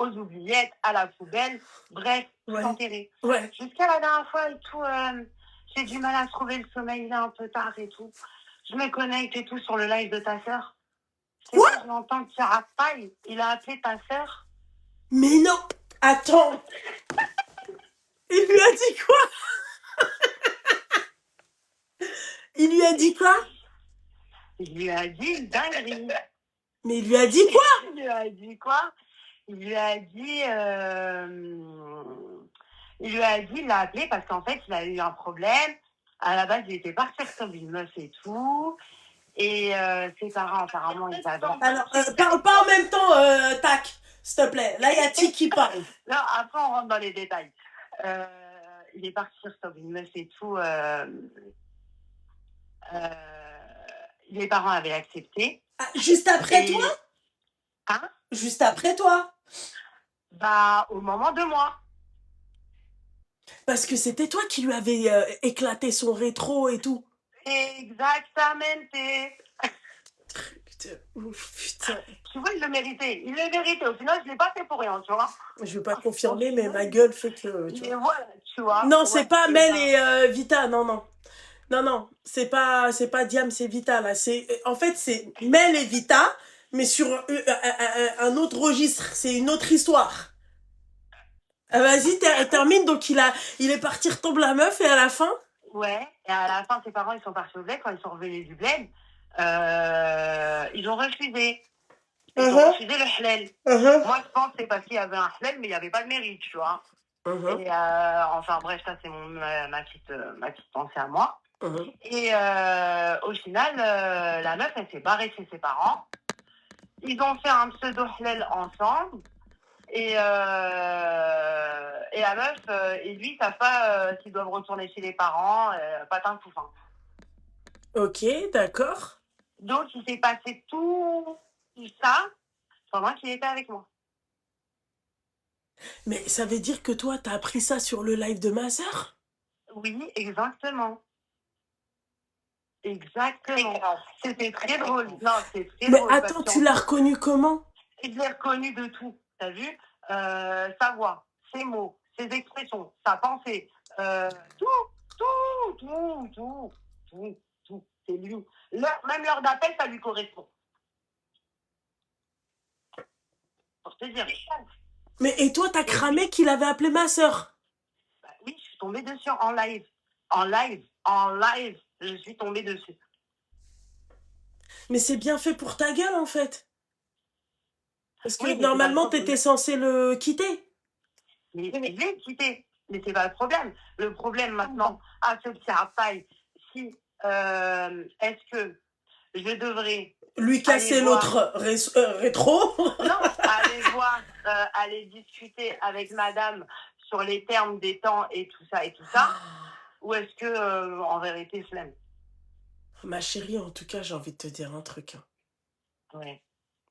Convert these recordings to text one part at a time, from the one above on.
aux oubliettes, à la poubelle, bref, tout Ouais. enterré. Ouais. Jusqu'à la dernière fois et tout, j'ai du mal à trouver le sommeil, il est un peu tard et tout. Je me connecte et tout sur le live de ta sœur. C'est Quoi? là, je l'entends qui rapaille. Il a appelé ta sœur. Mais non! Attends! Il lui a dit quoi? Il lui a dit quoi? Il lui a dit une dinguerie. Mais il lui a dit quoi? Il lui a dit quoi? Il lui a dit... il l'a appelé parce qu'en fait, il a eu un problème. À la base, il était parti sur une meuf et tout. Et ses parents, apparemment, ils avaient... Alors, parle pas en même temps, tac, s'il te plaît. Là, il y a Ti qui parle. Non, après, on rentre dans les détails. Il est parti sur une meuf et tout. Les parents avaient accepté. Ah, juste après Et- toi? Hein? Juste après toi? Bah, au moment de moi. Parce que c'était toi qui lui avais éclaté son rétro et tout. Exactamente. Putain, ouf, putain. Tu vois, il le méritait. Il le méritait. Au final, je l'ai pas fait pour rien, tu vois. Je veux pas confirmer, mais ma gueule fait que... Tu Mais vois. voilà, tu vois. Non, Ouais, c'est pas et Mel ben, et Vita, non, non. Non, non, c'est pas Diam, c'est Vita, là. En fait, c'est Mel et Vita, mais sur un autre registre. C'est une autre histoire. Ah, vas-y, termine. Donc, il est parti retomber la meuf et à la fin... ouais. Et à la fin, ses parents, ils sont partis au bled. Quand ils sont revenus du bled, ils ont refusé. Ils ont refusé le halal. Moi, je pense que c'est parce qu'il y avait un halal, mais il n'y avait pas de mérite, tu vois. Et enfin, bref, ça, c'est ma petite pensée à moi. Et au final, la meuf, elle s'est barrée chez ses parents. Ils ont fait un pseudo-halal ensemble. Et la meuf et lui, ils savent pas s'ils doivent retourner chez les parents, patin tout fin. Ok, d'accord. Donc, il s'est passé tout ça pendant qu'il était avec moi. Mais ça veut dire que toi, t'as appris ça sur le live de ma sœur? Oui, exactement. Exactement. C'était très drôle. Non, c'est très Mais drôle. attends, tu l'as reconnu comment? Je l'ai reconnu de tout. T'as vu sa voix, ses mots, ses expressions, sa pensée, tout. C'est lui. Même l'heure d'appel, ça lui correspond. Pour te dire. Mais et toi, t'as cramé qu'il avait appelé ma sœur? Bah, oui, je suis tombée dessus en live. Je suis tombée dessus. Mais c'est bien fait pour ta gueule, en fait. Parce que Oui, mais normalement, t'étais censé le quitter. Mais je l'ai quitté. Mais c'est pas le problème. Le problème maintenant, à ce petit rapaille, si est-ce que je devrais Lui casser l'autre rétro. non, aller discuter avec madame sur les termes des temps et tout ça, ou est-ce que en vérité je l'aime? Ma chérie, en tout cas, j'ai envie de te dire un truc. Hein. Ouais.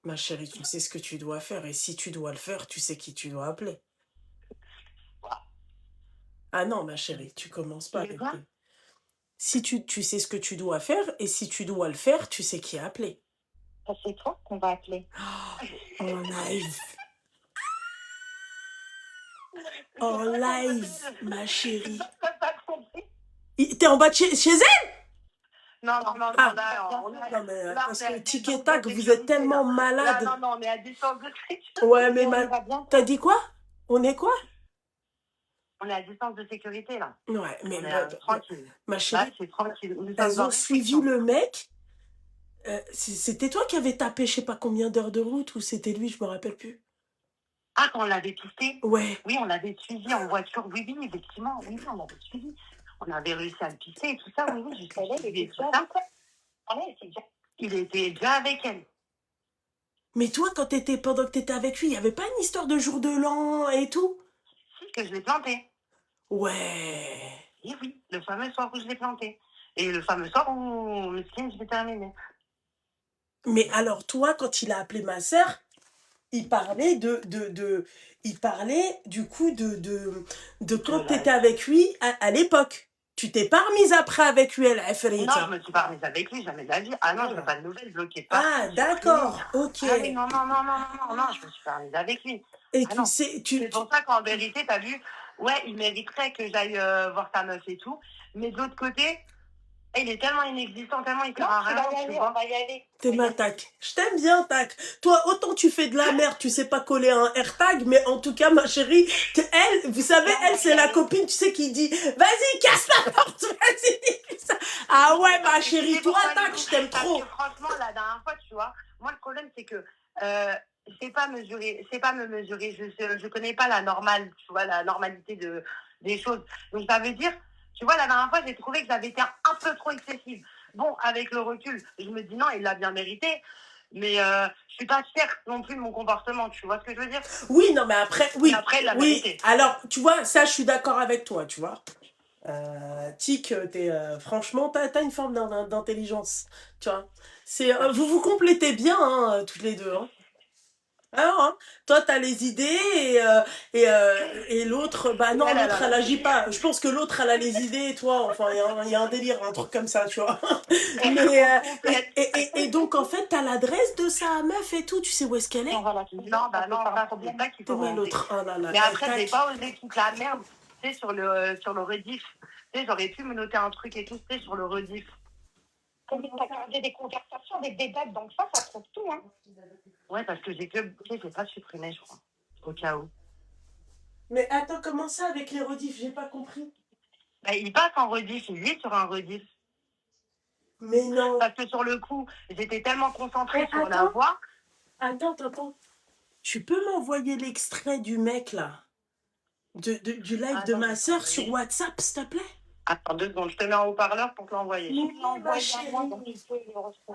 Ma chérie, tu sais ce que tu dois faire. Et si tu dois le faire, tu sais qui tu dois appeler. Ah non, ma chérie, tu commences pas avec lui. Si tu sais ce que tu dois faire, et si tu dois le faire, tu sais qui appeler. C'est toi qu'on va appeler. Oh, en live. En live, ma chérie. T'es en bas de chez elle? Non, mais parce que tic et tac, vous êtes tellement malade. Non, on est à distance de sécurité. Ouais, mais t'as dit quoi? On est quoi? On est à distance de sécurité, là. Ouais, mais tranquille. Ma chérie, là, c'est tranquille. elles ont suivi le mec. C'était toi qui avais tapé je sais pas combien d'heures de route ou c'était lui, je me rappelle plus. Ah, quand on l'avait pisté? Ouais. Oui, on l'avait suivi en voiture. Oui, effectivement. Oui, on l'avait suivi. On avait réussi à le pisser et tout ça. Oui, jusqu'à là, il était déjà avec elle. Mais toi, pendant que t'étais avec lui, il y avait pas une histoire de jour de l'an et tout? Si, que je l'ai planté. Ouais. Et oui, le fameux soir où je l'ai planté. Et le fameux soir où le skin, je l'ai terminé. Mais alors, toi, quand il a appelé ma sœur, il parlait il parlait du coup de quand t'étais avec lui à l'époque. Tu t'es pas remise après avec lui, Non, je me suis pas remise avec lui, jamais de la vie. Ah non, je veux pas de nouvelles, bloquez pas. Ah, d'accord, ok. Ah oui, non, je me suis pas remise avec lui. Et Ah non. c'est pour ça qu'en vérité, t'as vu, ouais, il mériterait que j'aille voir ta meuf et tout. Mais de l'autre côté, il est tellement inexistant, tellement il sert à rien. On va y aller. T'es ma tac. Je t'aime bien, tac. Toi, autant tu fais de la merde, tu sais pas coller un AirTag, mais en tout cas, ma chérie, elle, vous savez, elle, c'est la copine, tu sais, qui dit, vas-y, casse la porte, vas-y. Ah ouais, ma chérie, toi, tac, je t'aime trop. Franchement, la dernière fois, tu vois, moi, le problème, c'est que c'est pas me mesurer. Je connais pas la normale, tu vois, la normalité des choses. Donc, ça veut dire, tu vois, la dernière fois, j'ai trouvé que j'avais été un peu trop excessive. Bon, avec le recul, je me dis non, il l'a bien mérité. Mais je suis pas fière non plus de mon comportement, tu vois ce que je veux dire? Oui, non, mais après, oui. Mais après, il l'a oui. mérité. Alors, tu vois, ça, je suis d'accord avec toi, tu vois. Tic, franchement, t'as une forme d'intelligence, tu vois. Vous vous complétez bien, hein, toutes les deux, hein. Alors, hein, toi, t'as les idées et l'autre, bah non, l'autre, elle agit pas. Je pense que l'autre, elle a les idées et toi, enfin, il y a un délire, un truc comme ça, tu vois. Et donc, en fait, t'as l'adresse de sa meuf et tout, tu sais où est-ce qu'elle est? Non, bah non, ça, c'est pas qu'il faut remonter. L'autre, oh là là. Mais après, j'ai pas osé toute la merde, tu sais, sur le rediff. Tu sais, j'aurais pu me noter un truc et tout, tu sais, sur le rediff. Comme t'as gardé des conversations avec des dates, donc ça trouve tout, hein. Ouais, parce que j'ai pas supprimé, je crois, au cas où. Mais attends, comment ça avec les rediffs? J'ai pas compris. Bah, il passe en rediff, il vit sur un rediff. Mais non. Parce que sur le coup, j'étais tellement concentrée sur la voix. Attends. Tu peux m'envoyer l'extrait du mec, là? Du live de ma soeur sur WhatsApp, s'il te plaît? Attends 2 secondes, je te mets en haut-parleur pour te l'envoyer.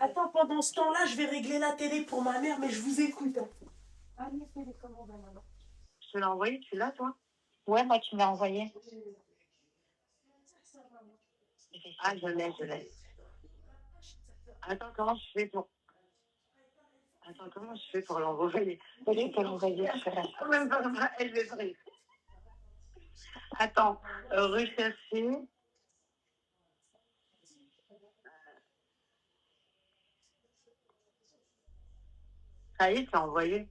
Attends, pendant ce temps-là, je vais régler la télé pour ma mère, mais je vous écoute. Je te l'ai envoyé, tu l'as, toi? Ouais, moi, tu m'as envoyé. Ah, je l'ai. Attends, comment je fais pour l'envoyer? Je peux l'envoyer, je ferai. Même pas, elle veut pas. Attends, rechercher. Ça y est, c'est envoyé.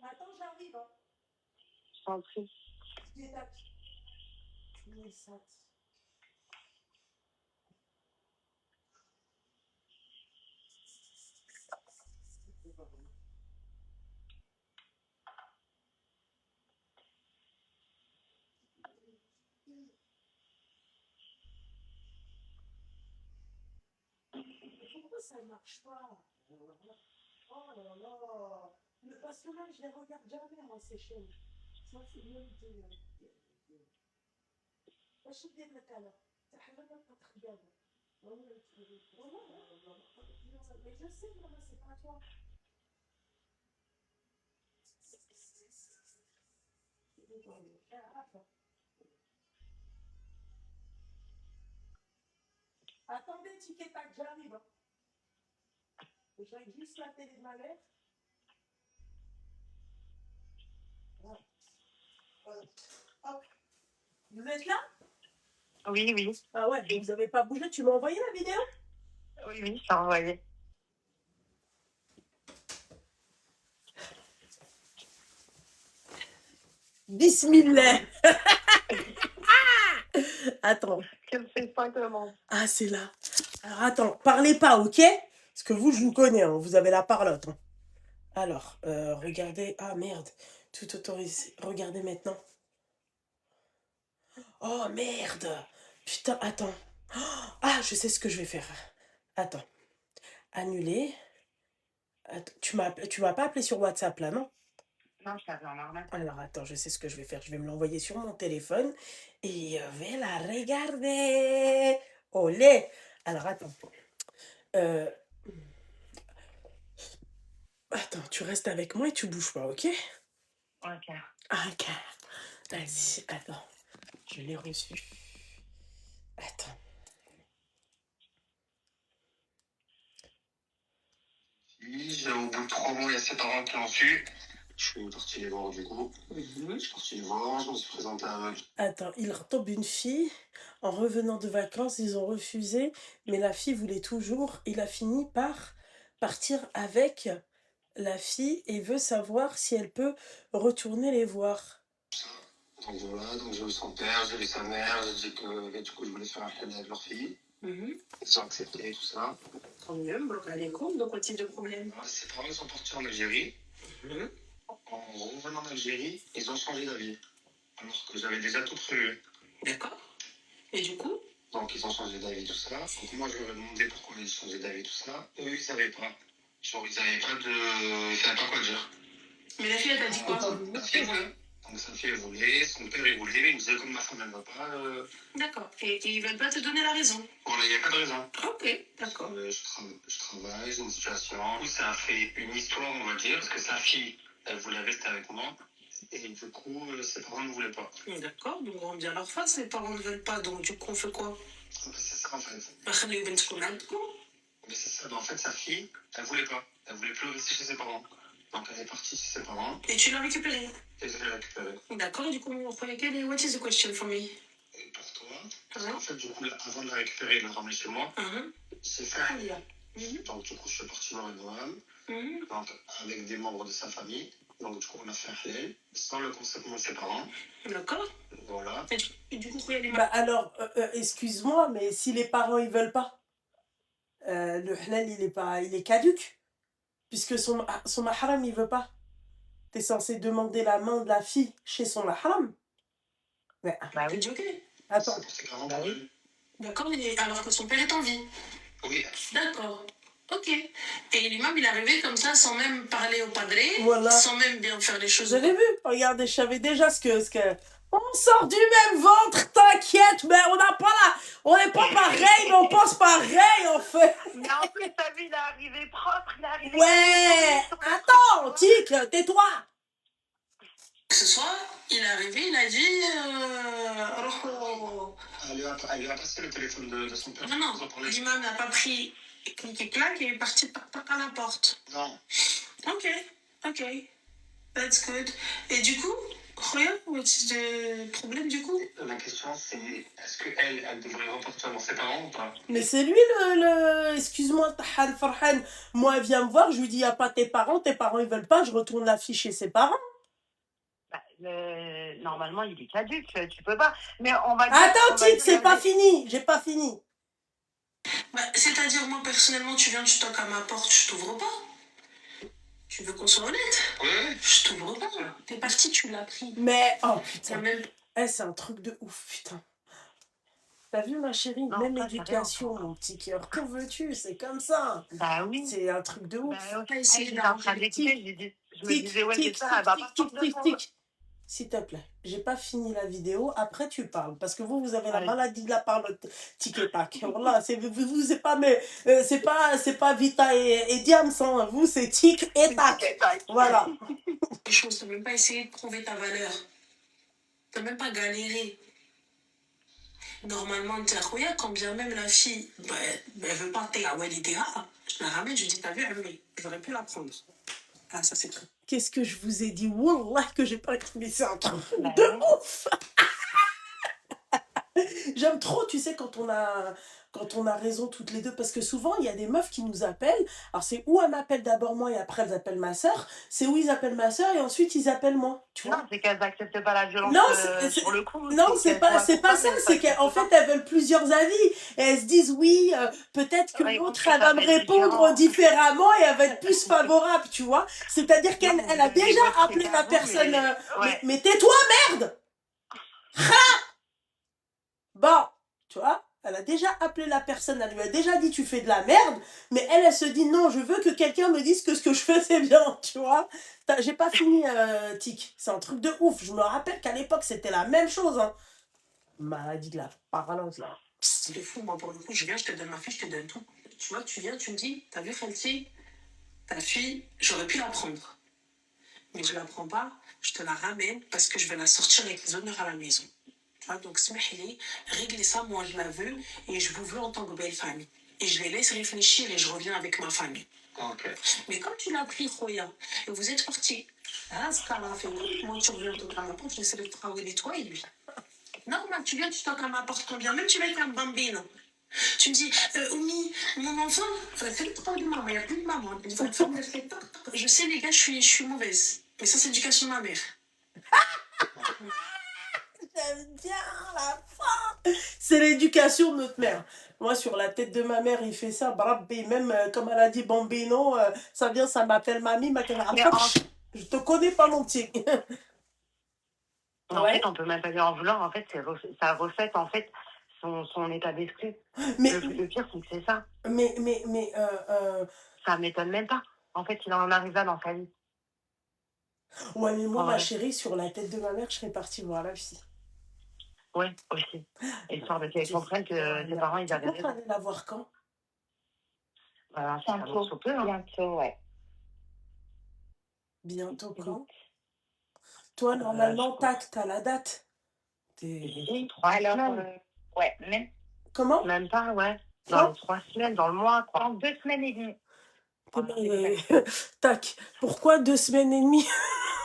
Attends, j'arrive. Je t'en prie. Pourquoi ça ne marche pas? Oh là là. Parce que là, je les regarde jamais, moi, ces chaînes. Ça, c'est bien de... باش ندير لك انا حاجه ما تخدم والله mais je sais maman c'est pas toi attendez tic et tac j'arrive je règle juste la télé de ma mère. Voilà. Hop. Vous êtes là? Oui. Ah ouais, vous n'avez pas bougé, tu m'as envoyé la vidéo? Oui, je t'ai envoyé. Bismillah. Attends. Qu'elle fait simplement. Ah, c'est là. Alors, attends, parlez pas, ok? Parce que vous, je vous connais, hein, vous avez la parlotte. Hein. Alors, regardez. Ah, merde. Tout autorisé. Regardez maintenant. Oh, merde. Putain, attends. Ah, je sais ce que je vais faire. Attends. Annuler. Attends, tu m'as pas appelé sur WhatsApp, là, non? Non, je t'avais en normal. Alors attends, je sais ce que je vais faire. Je vais me l'envoyer sur mon téléphone et je vais la regarder. Olé! Alors attends. Euh, Attends, tu restes avec moi et tu bouges pas, ok? Ok. Ok. Vas-y, attends. Je l'ai reçu. Attends. Au bout de 3 mois, il y a ses parents qui l'ont su. Je suis parti les voir du coup. Je suis parti les voir, je me suis présenté à eux. Attends, il retombe une fille. En revenant de vacances, ils ont refusé. Mais la fille voulait toujours. Il a fini par partir avec la fille et veut savoir si elle peut retourner les voir. Donc voilà, donc j'ai vu son père, j'ai vu sa mère, j'ai dit que du coup je voulais faire un film avec leur fille. Ils ont accepté tout ça. Tant mieux, donc quel type de problème? Ses parents sont partis en Algérie. En revenant d'Algérie, ils ont changé d'avis. Alors que j'avais déjà tout prévu. D'accord. Et du coup? Donc ils ont changé d'avis, tout ça. Donc moi je leur ai demandé pourquoi ils ont changé d'avis, tout ça. Eux ils savaient pas. Genre ils savaient pas quoi dire. Mais la fille, elle t'a dit quoi? La fille voulait. Donc sa fille elle voulait, son père il voulait, mais il me disait comme ma femme elle va pas. D'accord. Et ils veulent pas te donner la raison? Voilà, il n'y a pas de raison. Ok, d'accord. Je travaille, j'ai une situation. Ça a fait une histoire, on va dire, parce que sa fille, elle voulait rester avec moi. Et du coup, ses parents ne voulaient pas. D'accord, donc on vient leur face, les parents ne veulent pas, donc du coup on fait quoi? C'est ça en fait. Mais Mais c'est ça, en fait, sa fille, elle voulait pas. Elle voulait plus rester chez ses parents. Donc elle est partie chez ses parents. Et tu l'as récupéré? Et je l'ai récupérée. D'accord, et du coup, what is the question for me? Et pour toi, parce qu'en fait, du coup, avant de la récupérer et de la ramener chez moi, c'est fait. Donc du coup, je suis parti voir une dame, donc avec des membres de sa famille. Donc du coup, on a fait un halal, sans le consentement de ses parents. D'accord. Voilà. Et du coup, bah alors, excuse-moi, mais si les parents ils veulent pas, le halal il est caduque, puisque son mahram il veut pas. T'es censé demander la main de la fille chez son mahram. Mais Bah oui. ok. Attends. C'est carrément Bah oui. D'accord, alors que son père est en vie. Oui. D'accord. Ok. Et l'imam, il est arrivé comme ça, sans même parler au padré, voilà. Sans même bien faire les choses. Vous avez vu? Regardez, je savais déjà ce que... On sort du même ventre, t'inquiète, mais on n'a pas là... On n'est pas pareil, mais on pense pareil, en fait. Mais en plus, t'as vu, il est arrivé propre, il est arrivé... Ouais. Attends, Tic, tais-toi. Ce soir, il est arrivé, il a dit... Elle lui a passé le téléphone de son père. Non, l'imam n'a pas pris clic et clac et est parti à la porte. Non. Ok, that's good. Et du coup, Khoya, what's le problème du coup? La question c'est, est-ce qu'elle devrait repartir dans ses parents ou pas? Mais c'est lui excuse-moi, Tahan Farhan. Moi, elle vient me voir, je lui dis, il n'y a pas tes parents ils veulent pas, je retourne la fille chez ses parents. Bah, normalement, il est caduque, tu peux pas. Mais on va dire... Attends, Tic, c'est pas fini, j'ai pas fini. Bah, c'est-à-dire, moi, personnellement, tu viens, tu toques à ma porte, je t'ouvre pas. Tu veux qu'on soit honnête? Oui. Je t'ouvre pas. T'es parti, tu l'as pris. Mais, oh putain. Même... c'est un truc de ouf, putain. T'as vu, ma chérie? Non, même éducation, mon petit cœur. Que veux-tu? C'est comme ça. Bah oui. C'est un truc de ouf. Bah, okay. J'étais en train d'écouter, je me disais, ouais, c'est ça, elle va pas tic. S'il te plaît, j'ai pas fini la vidéo, après tu parles, parce que vous avez la maladie de la parole tic et tac. Voilà, vous c'est pas, mais c'est pas Vita et Diams, hein. Vous c'est tic et tac. Voilà. Les choses, t'as même pas essayé de prouver ta valeur. T'as même pas galéré. Normalement, t'es à quand bien même la fille, elle veut pas t'es à Walidera, je la ramène, je dis, t'as vu, j'aurais pu la prendre. Ah, ça c'est tout. Qu'est-ce que je vous ai dit? Wallah que j'ai pas mais c'est un truc de ouf. J'aime trop, tu sais, quand on a raison toutes les deux, parce que souvent, il y a des meufs qui nous appellent, alors c'est où elles m'appellent d'abord moi et après elles appellent ma soeur, c'est où ils appellent ma soeur et ensuite ils appellent moi, tu vois. Non, c'est qu'elles n'acceptent pas la violence sur le coup. Non, c'est pas ça, c'est qu'en fait, elles veulent plusieurs avis, et elles se disent, oui, peut-être que l'autre, elle va me répondre différemment et elle va être plus favorable, tu vois. C'est-à-dire qu'elle a déjà appelé la personne, mais tais-toi, merde! Bon, tu vois, Elle a déjà appelé la personne, elle lui a déjà dit tu fais de la merde, mais elle se dit non, je veux que quelqu'un me dise que ce que je fais c'est bien, tu vois. J'ai pas fini, Tic. C'est un truc de ouf. Je me rappelle qu'à l'époque c'était la même chose, hein. Maladie de la parlance là. C'est fou, moi pour le coup, je viens, je te donne ma fille, je te donne tout. Tu vois, tu viens, tu me dis, t'as vu Fancy, ta fille, j'aurais pu la prendre. Mais je la prends pas, je te la ramène parce que je vais la sortir avec les honneurs à la maison. Tu vois, donc smahli, réglez ça, moi je la veux et je vous veux en tant que belle famille. Et je les laisse réfléchir et je reviens avec ma famille. Ok. Mais comme tu l'as pris, Khoya, et vous êtes partis, hein, ce qu'elle a fait, moi tu reviens toquer à ma porte, j'essaie de travailler toi et lui. Normal, tu viens, tu toques à ma porte combien, même tu vas être un bambino. Tu me dis, Oumi, mon enfant, fais le travail de maman, il n'y a plus de maman. Je sais, les gars, je suis mauvaise. Mais ça, c'est l'éducation de ma mère. J'aime bien la fin. C'est l'éducation de notre mère. Moi, sur la tête de ma mère, il fait ça. Brabé, même comme elle a dit bambino, ça vient, ça m'appelle mamie. Je te connais pas, mon petit. En fait, on peut même pas dire en vouloir. En fait, ça reflète en fait son état d'esprit. Mais Le pire, c'est que c'est ça. mais Ça m'étonne même pas. En fait, il en arrive là dans sa vie. ouais, mais moi, Ouais. ma chérie, sur la tête de ma mère, je serais partie voir la fille. Ouais, aussi. Histoire de qu'elle comprenne que ses parents, ils avaient Tu raison. aller la voir quand? Voilà, ça avance sous peu, hein. Bientôt, ouais. Bientôt quand? Toi, normalement, tac, t'as la date. Oui, 3 Alors, semaines. ouais, même Comment? Même pas, ouais. Quoi? Dans les 3 semaines, dans le mois, quoi. en 2 semaines et demie. Tac, pourquoi 2 semaines et demie?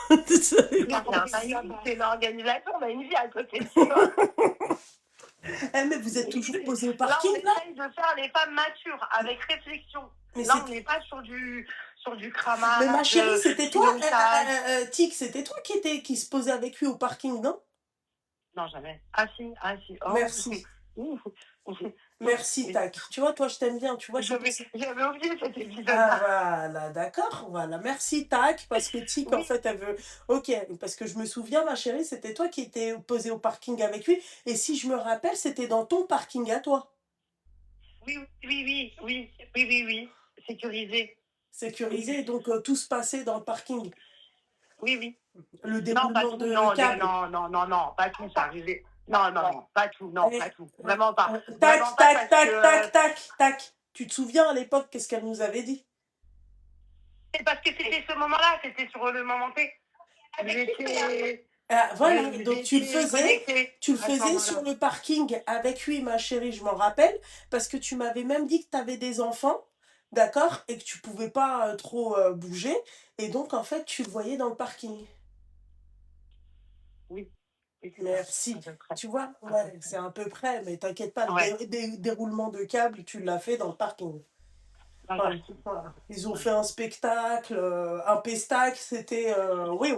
C'est l'organisation, on a une vie à côté de ça. Eh, mais vous êtes toujours posé au Là, parking, on essaye de faire les femmes matures, avec réflexion. Mais là, on n'est pas sur du cramage. Mais ma chérie, c'était toi, pilotage. Tic, c'était toi qui se posait avec lui au parking, non? Non, jamais. Ah si. Oh, Merci. oui. Merci, tac. Tu vois, toi, je t'aime bien. Tu vois, J'avais oublié cet épisode. Ah, voilà, d'accord. Voilà, merci, tac. Parce que Tic, en fait, elle veut. Ok, parce que je me souviens, ma chérie, c'était toi qui étais posée au parking avec lui. Et si je me rappelle, c'était dans ton parking à toi. Oui. Sécurisé. Sécurisé, donc tout se passait dans le parking. Oui. Le déroulement de câble. Non, pas tout, ça arrivait. Non, pas tout, pas tout. Vraiment pas. Tac. Tu te souviens à l'époque, qu'est-ce qu'elle nous avait dit? C'est parce que c'était ce moment-là, c'était sur le moment T. Voilà, donc tu le faisais sur le parking avec lui, ma chérie, je m'en rappelle, parce que tu m'avais même dit que tu avais des enfants, d'accord, et que tu pouvais pas trop bouger, et donc en fait, tu le voyais dans le parking. Oui. Merci. Tu vois, ouais, c'est à peu près, mais t'inquiète pas, le déroulement de câble, tu l'as fait dans le parking. Voilà. Ils ont fait un spectacle, un pestacle, c'était... oui.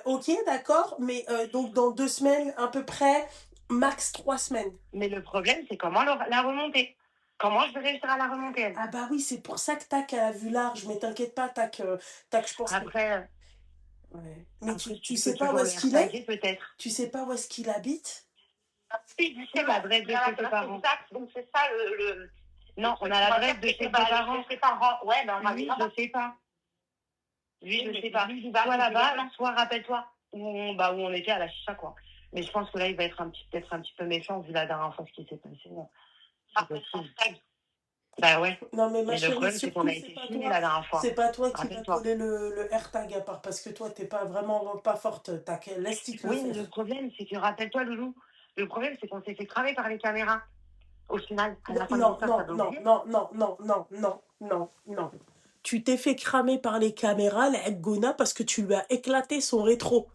Ok, d'accord, mais donc dans 2 semaines, à peu près, max 3 semaines. Mais le problème, c'est comment la remonter. Comment je vais réussir à la remonter? Ah bah oui, c'est pour ça que Tac a vu large, mais t'inquiète pas, Tac, je pense après, ouais. Mais après, tu sais pas où est-ce qu'il est? peut-être. Tu sais pas où est-ce qu'il habite? Si, je sais l'adresse de ses parents. Donc c'est ça le... Non, on a l'adresse de ses parents. Ouais, ben on va lui, je sais pas. Lui, je sais pas. Soit là-bas, soit rappelle-toi où on était à la chicha, quoi. Mais je pense que là, il va être peut-être un petit peu méchant vu la dernière fois ce qui s'est passé. C'est possible. Bah ouais. Non, mais ma le chérie, problème, c'est qu'on a été filmés la dernière fois. c'est pas toi qui vas coller le AirTag à part, parce que toi, t'es pas vraiment pas forte, Tac. Laisse-t-il le Oui, faire. mais le problème, c'est que, rappelle-toi, Loulou, le problème, c'est qu'on s'est fait cramer par les caméras. Au final, à la fin non. Tu t'es fait cramer par les caméras, la Gona, parce que tu lui as éclaté son rétro.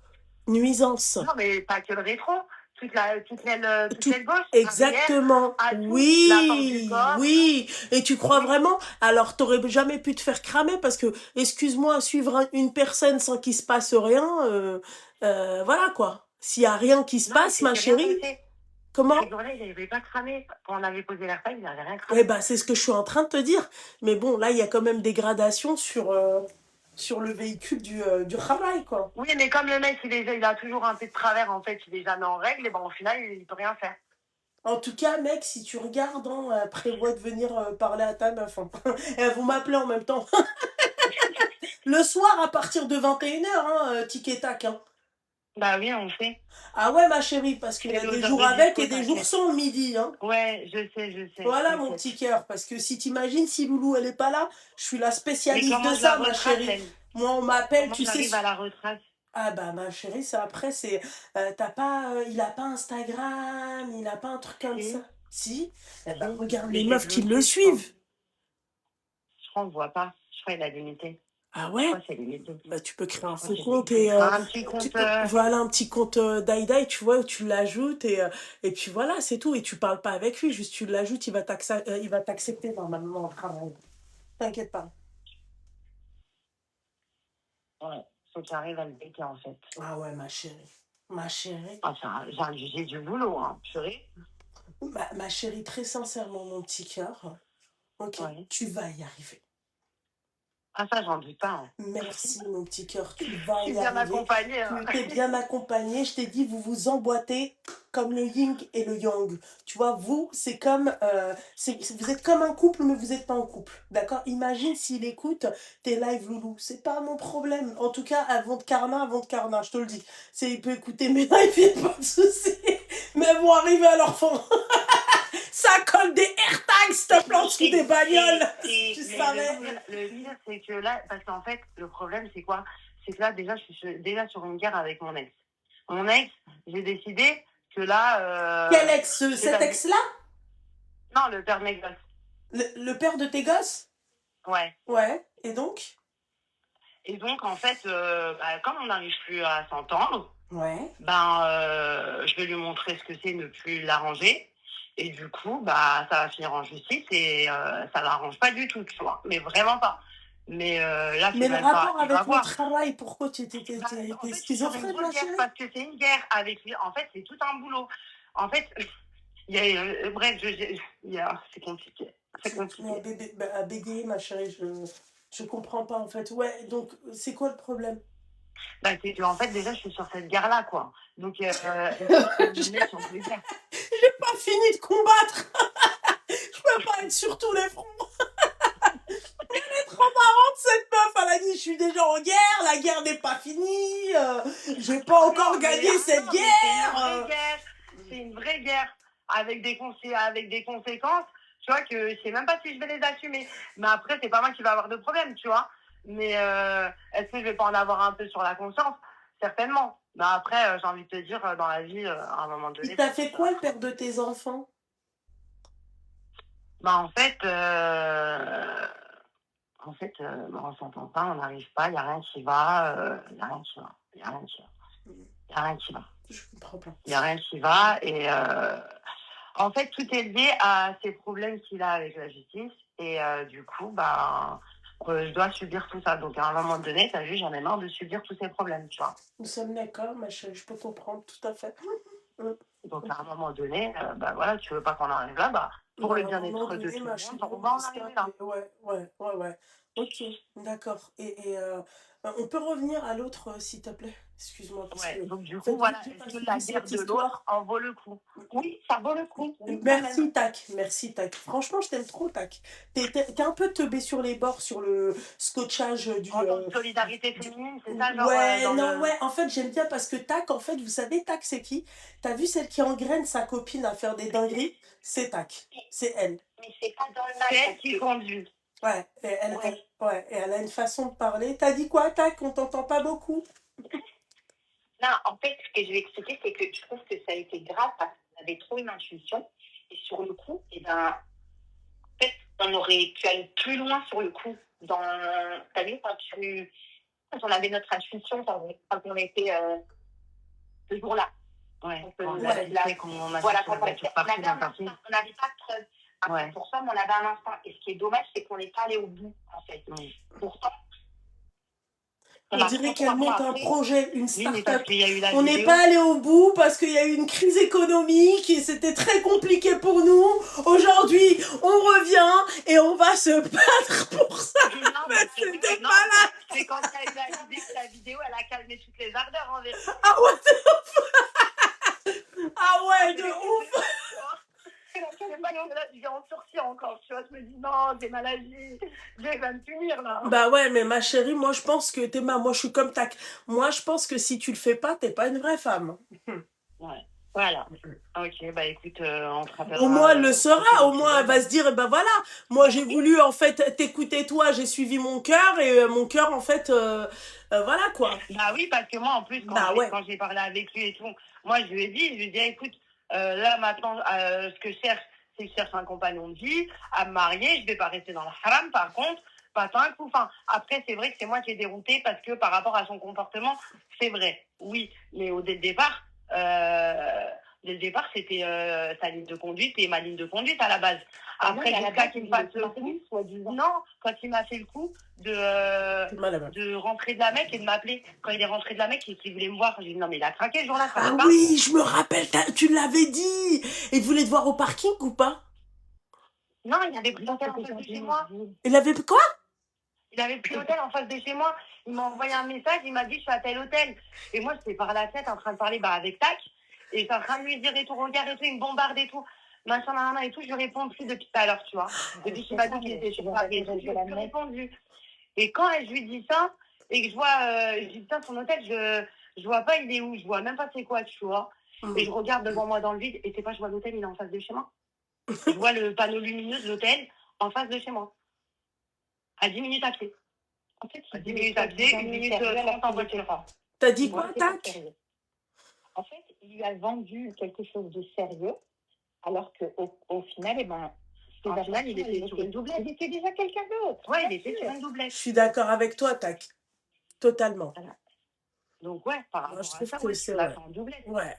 Nuisance. Non, mais pas que le rétro. Toute l'aile gauche. Exactement. Arrière, oui. Et tu crois vraiment? Alors, t'aurais jamais pu te faire cramer parce que, excuse-moi, suivre une personne sans qu'il se passe rien, voilà quoi. S'il y a rien qui se passe, ma chérie. Comment? Cette journée, il n'avait pas cramé. Quand on avait posé la feuille, il n'avait rien cramé. Eh ben, c'est ce que je suis en train de te dire. Mais bon, là, il y a quand même des gradations sur le véhicule du Khamraï, quoi. Oui, mais comme le mec, il a toujours un peu de travers, en fait, il est jamais en règle, et ben au final, il ne peut rien faire. En tout cas, mec, si tu regardes, hein, prévois de venir parler à ta meuf. Hein. Elles vont m'appeler en même temps. Le soir, à partir de 21h, hein, tic et tac. Hein. Bah oui, on fait. Ah ouais, ma chérie, parce qu'il y a des jours avec et des jours sans le midi. Hein. Ouais, je sais. Voilà mon petit cœur, parce que si t'imagines, si Loulou, elle est pas là, je suis la spécialiste de ça, ma chérie. Moi, on m'appelle, tu sais... Comment j'arrive à la retrace? Ah bah ma chérie, ça après c'est t'as pas il a pas Instagram, il a pas un truc comme ça. Si. Eh ben, regarde les meufs qui le suivent. Je crois qu'on voit pas. Je crois qu'il a limité. Ah ouais. C'est limité. Bah tu peux créer un faux compte et un petit compte voilà un petit compte Daïdaï, tu vois, où tu l'ajoutes et puis voilà, c'est tout et tu parles pas avec lui, juste tu l'ajoutes, il va t'accepter normalement au travail. T'inquiète pas. Ouais. Faut que j'arrive à le bêter en fait. Ah ouais, ma chérie. Ma chérie. Ah, j'ai du boulot, hein, chérie. Ma chérie, très sincèrement, mon petit cœur. Ok, ouais. Tu vas y arriver. Ah ça, j'en doute pas. Hein. Merci, mon petit cœur. Tu vas y arriver. Bien accompagnée. Hein. Tu t'es bien accompagnée. Je t'ai dit, vous vous emboîtez comme le yin et le yang. Tu vois, vous, c'est comme... vous êtes comme un couple, mais vous n'êtes pas un couple. D'accord? Imagine s'il écoute tes lives, Loulou. C'est pas mon problème. En tout cas, avant de Carna, je te le dis. Il peut écouter mes lives, il n'y a pas de souci. Mais elles vont arriver à leur fin. Ça colle des AirTags, s'il te plaît, sous des bagnoles. Tu savais. Le pire, c'est que là, parce qu'en fait, le problème, c'est quoi? C'est que là, déjà, je suis déjà sur une guerre avec mon ex. Mon ex, j'ai décidé que là... Quel ex? Cet ex-là? Non, le père de mes gosses. Le père de tes gosses? Ouais. Ouais, et donc? Et donc, en fait, comme on n'arrive plus à s'entendre, ouais. Je vais lui montrer ce que c'est ne plus l'arranger. Et du coup, ça va finir en justice et ça l'arrange pas du tout, tu vois. Mais vraiment pas. Mais là, mais le rapport avec le travail, pourquoi tu étais schizophrène, ma chérie? Parce que c'est une guerre avec lui. En fait, c'est tout un boulot. En fait, il y a... bref, c'est compliqué. C'est compliqué. Bégayer, ma chérie, je comprends pas, en fait. Ouais, donc, c'est quoi le problème? C'est que, en fait, déjà, je suis sur cette guerre-là, quoi. Donc, j'ai pas fini de combattre. Je peux pas être sur tous les fronts. Elle est trop marrante, cette meuf. Elle a dit, je suis déjà en guerre, la guerre n'est pas finie. J'ai pas encore gagné cette guerre. C'est une vraie guerre avec des conséquences. Tu vois, que je sais même pas si je vais les assumer. Mais après, c'est pas moi qui va avoir de problème, tu vois. Mais est-ce que je vais pas en avoir un peu sur la conscience? Certainement. Mais après, j'ai envie de te dire, dans la vie, à un moment donné... Il t'a fait quoi, le père de tes enfants? En fait, on s'entend pas, on n'arrive pas, il n'y a rien qui va, il n'y a rien qui va. Il n'y a rien qui va. Je comprends pas. Il n'y a rien qui va. Et en fait, tout est lié à ces problèmes qu'il a avec la justice. Et du coup, je dois subir tout ça. Donc, à un moment donné, tu as vu, j'en ai marre de subir tous ces problèmes, tu vois. Nous sommes d'accord, ma chérie, je peux comprendre tout à fait. Donc, à un moment donné, voilà, tu veux pas qu'on arrive là, pour le bien-être de tout le monde, on va en arriver là. Ouais. Ok, d'accord. Et on peut revenir à l'autre, s'il te plaît? Excuse-moi. Ouais, donc du coup, voilà, est-ce que la guerre de l'autre en vaut le coup? Oui, ça vaut le coup. Oui, merci, Tac. Franchement, je t'aime trop, Tac. T'es un peu teubé sur les bords, sur le scotchage du... solidarité féminine, c'est ça? Genre, ouais, en fait, j'aime bien parce que Tac, en fait, vous savez, Tac, c'est qui? T'as vu celle qui engraine sa copine à faire des dingueries? C'est Tac, c'est elle. Mais c'est pas dans le c'est elle qui conduit. Ouais, et elle a une façon de parler. T'as dit quoi, Tac? On t'entend pas beaucoup. Non, en fait, ce que je vais expliquer, c'est que je trouve que ça a été grave parce qu'on avait trop une intuition. Et sur le coup, en fait, on aurait pu aller plus loin sur le coup. T'as vu, quand on avait notre intuition, quand on était ce jour-là. Ouais, on n'avait pas de preuve. Après, pour ça, on avait un instinct. Et ce qui est dommage, c'est qu'on n'est pas allé au bout, en fait. Pourtant, on dirait qu'elle monte un projet, une start-up. On n'est vidéo. pas allé au bout parce qu'il y a eu une crise économique et c'était très compliqué pour nous. Aujourd'hui, on revient et on va se battre pour ça. Mais c'était pas là. C'est quand tu as eu la vidéo, elle a calmé toutes les ardeurs en vérité. Ah ouais, de ouf. Ah ouais, de ouf. pire encore, tu vois. Je me dis, non, t'es mal agi. Dieu, il va me punir, là. Bah ouais, mais ma chérie, moi je pense que moi je suis comme tac. Moi je pense que si tu le fais pas, t'es pas une vraie femme. Ouais. Voilà. Ok, bah écoute, on te rappellera. Au moins elle le saura, au moins elle va se dire, ben voilà, moi j'ai voulu en fait t'écouter toi, j'ai suivi mon cœur et mon cœur en fait, voilà quoi. Bah oui, parce que moi en plus, quand j'ai parlé avec lui et tout, moi je lui ai dit, écoute, là maintenant, ce que je cherche, c'est que je cherche un compagnon de vie, à me marier, je vais pas rester dans le haram, par contre, pas tant coup. Enfin, après, c'est vrai que c'est moi qui ai dérouté parce que par rapport à son comportement, c'est vrai, oui, mais dès le départ, c'était sa ligne de conduite et ma ligne de conduite à la base. Après, jusqu'à qu'il me fasse le coup, non, quand il m'a fait le coup de rentrer de la Mecque et de m'appeler, quand il est rentré de la Mecque et qu'il voulait me voir, j'ai dit non, mais il a craqué ce jour-là. Ah oui, je me rappelle, tu l'avais dit. Il voulait te voir au parking ou pas? Non, il avait pris l'hôtel en face de chez moi. Il avait quoi? Il avait pris l'hôtel en face de chez moi. Il m'a envoyé un message, il m'a dit je suis à tel hôtel. Et moi, j'étais par la tête en train de parler avec Tac. Et j'étais en train de lui dire et tout, regarde et tout, il me bombarde et tout. Machin, nanana et tout, je lui réponds plus depuis tout à l'heure, tu vois. Depuis qu'il m'a dit qu'il était sur Paris, je lui ai répondu. Et quand je lui dis ça, et que je vois, je dis putain, son hôtel, je vois pas il est où, je vois même pas c'est quoi, tu vois. Et je regarde devant moi dans le vide, et c'est pas, je vois l'hôtel, il est en face de chez moi. Je vois le panneau lumineux de l'hôtel en face de chez moi. À 10 minutes à pied. En fait, 10 minutes à pied, 1 minute 30 en voiture. T'as dit quoi, Tac? En fait, il lui a vendu quelque chose de sérieux, alors qu'au final, au final, il était sur une doublette. Il était déjà quelqu'un d'autre. Ouais, il était sur une doublette. Je suis d'accord avec toi, Tac. Totalement. Voilà. Donc, ouais, par rapport à ça, c'est la en doublette. Ouais.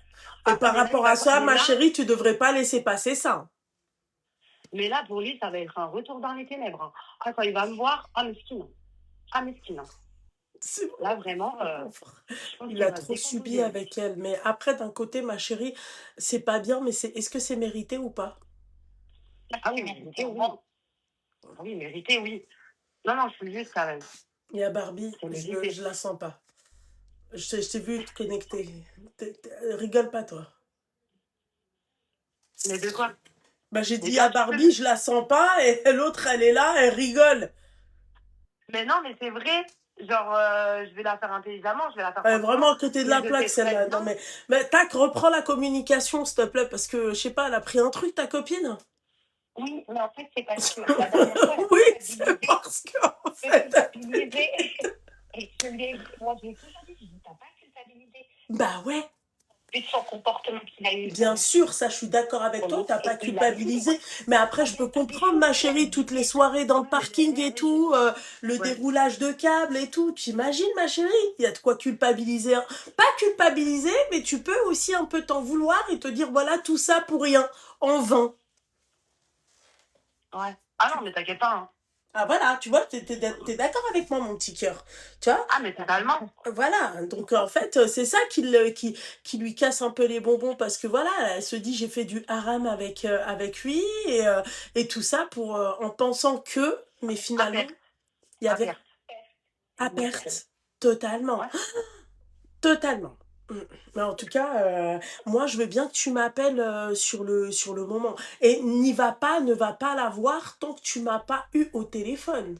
Et par rapport à ça, ma chérie, tu devrais pas laisser passer ça. Mais là, pour lui, ça va être un retour dans les ténèbres. Ah, quand il va me voir, mesquine. Ah, mesquine. Là, vraiment, il a trop subi avec elle. Mais après, d'un côté, ma chérie, c'est pas bien, mais est-ce que c'est mérité ou pas? Ah oui, mérité, oui. Oui, mérité, oui. Non, je suis juste quand même. Il y a Barbie, je la sens pas. Je t'ai vu te connecter. Rigole pas, toi. Mais de quoi? Bah, j'ai dit à Barbie, je la sens pas, et l'autre, elle est là, elle rigole. Mais non, mais c'est vrai. Genre, je vais la faire intelligemment, je vais la faire... vraiment, à côté de la plaque, celle-là. Non, mais tac, reprends la communication, s'il te plaît, parce que, je sais pas, elle a pris un truc, ta copine? Oui, mais en fait, c'est parce que la dernière fois... Oui, c'est parce que, en fait... Et moi, je l'ai toujours dit, je dis, t'as pas culpabilisé. Bah ouais. Et son comportement qu'il a eu. Bien sûr, ça, je suis d'accord avec toi, t'as pas culpabilisé. Mais après, je peux comprendre, ma chérie, toutes les soirées dans le parking et tout, le déroulage de câbles et tout. T'imagines, ma chérie, il y a de quoi culpabiliser. Pas culpabiliser, mais tu peux aussi un peu t'en vouloir et te dire, voilà, tout ça pour rien, en vain. Ouais. Ah non, mais t'inquiète pas, hein. Ah voilà, tu vois, t'es d'accord avec moi, mon petit cœur. Tu vois? Ah, mais totalement. Voilà, donc en fait, c'est ça qui lui casse un peu les bonbons parce que voilà, elle se dit j'ai fait du haram avec lui et tout ça en pensant que, mais finalement, il y avait à perte, totalement, ouais. Totalement. Mais en tout cas, moi, je veux bien que tu m'appelles sur le moment. Et ne va pas la voir tant que tu m'as pas eu au téléphone.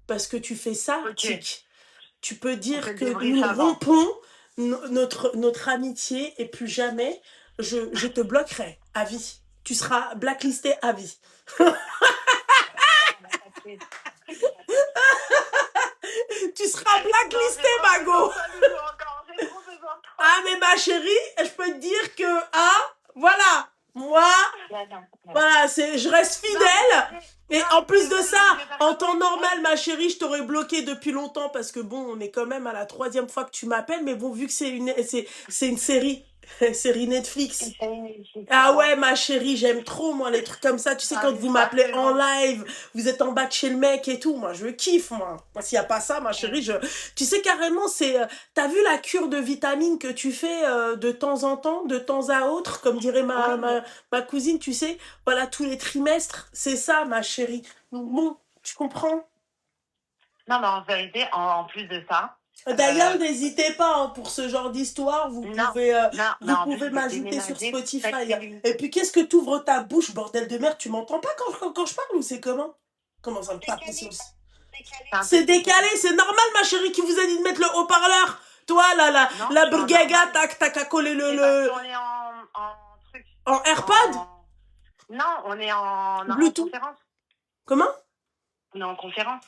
Parce que tu fais ça, tic. Tu peux dire que nous rompons notre amitié et plus jamais, je te bloquerai à vie. Tu seras blacklisté à vie. Tu seras blacklisté, Mago. Ah, mais ma chérie, je peux te dire que, voilà, moi, voilà, je reste fidèle. Et en plus de ça, en temps normal, ma chérie, je t'aurais bloqué depuis longtemps parce que bon, on est quand même à la 3e fois que tu m'appelles, mais bon, vu que c'est une série Netflix. Ah ouais, ma chérie, j'aime trop, moi, les trucs comme ça. Tu sais, quand vous m'appelez en live, vous êtes en bas de chez le mec et tout. Moi, je kiffe, moi. S'il n'y a pas ça, ma chérie, tu sais, carrément, t'as vu la cure de vitamines que tu fais de temps en temps, de temps à autre, comme dirait ma cousine, tu sais. Voilà, tous les trimestres. C'est ça, ma chérie. Donc bon, tu comprends? Non, mais en vérité, en plus de ça, D'ailleurs, n'hésitez pas hein, pour ce genre d'histoire, vous pouvez m'ajouter sur Spotify. Et puis, qu'est-ce que tu ouvres ta bouche, bordel de merde? Tu m'entends pas quand je parle ou c'est comment? Comment ça me tape ici? C'est décalé, c'est normal, ma chérie, qui vous a dit de mettre le haut-parleur. Toi, la burgaga, t'as qu'à coller le... On est en truc. En AirPod? Non, on est en conférence. Comment? On est en conférence.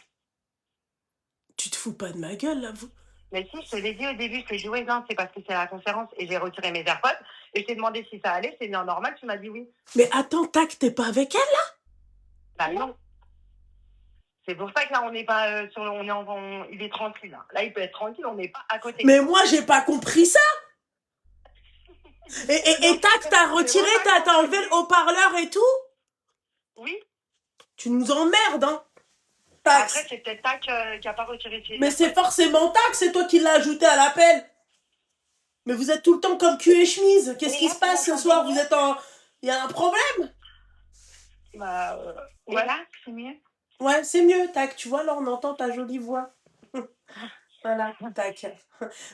Tu te fous pas de ma gueule, là, vous? Mais si, je te l'ai dit au début, je t'ai dit, ouais, non, c'est parce que c'est la conférence et j'ai retiré mes AirPods et je t'ai demandé si ça allait, c'est bien normal, tu m'as dit oui. Mais attends, tac, t'es pas avec elle, là? Bah non. C'est pour ça que là, on n'est pas il est tranquille. Là, il peut être tranquille, on n'est pas à côté. Mais moi, j'ai pas compris ça. Et tac, t'as retiré, t'as enlevé le haut-parleur et tout? Oui. Tu nous emmerdes, hein. Tac. Après, c'est peut-être Tac qui a pas retiré ses... Mais c'est forcément Tac, c'est toi qui l'as ajouté à l'appel. Mais vous êtes tout le temps comme cul et chemise. Qu'est-ce qui se passe ce soir? Vous êtes en... Il y a un problème? Bah, ouais. Là, c'est mieux. Ouais, c'est mieux, Tac. Tu vois, là, on entend ta jolie voix. Voilà, Tac.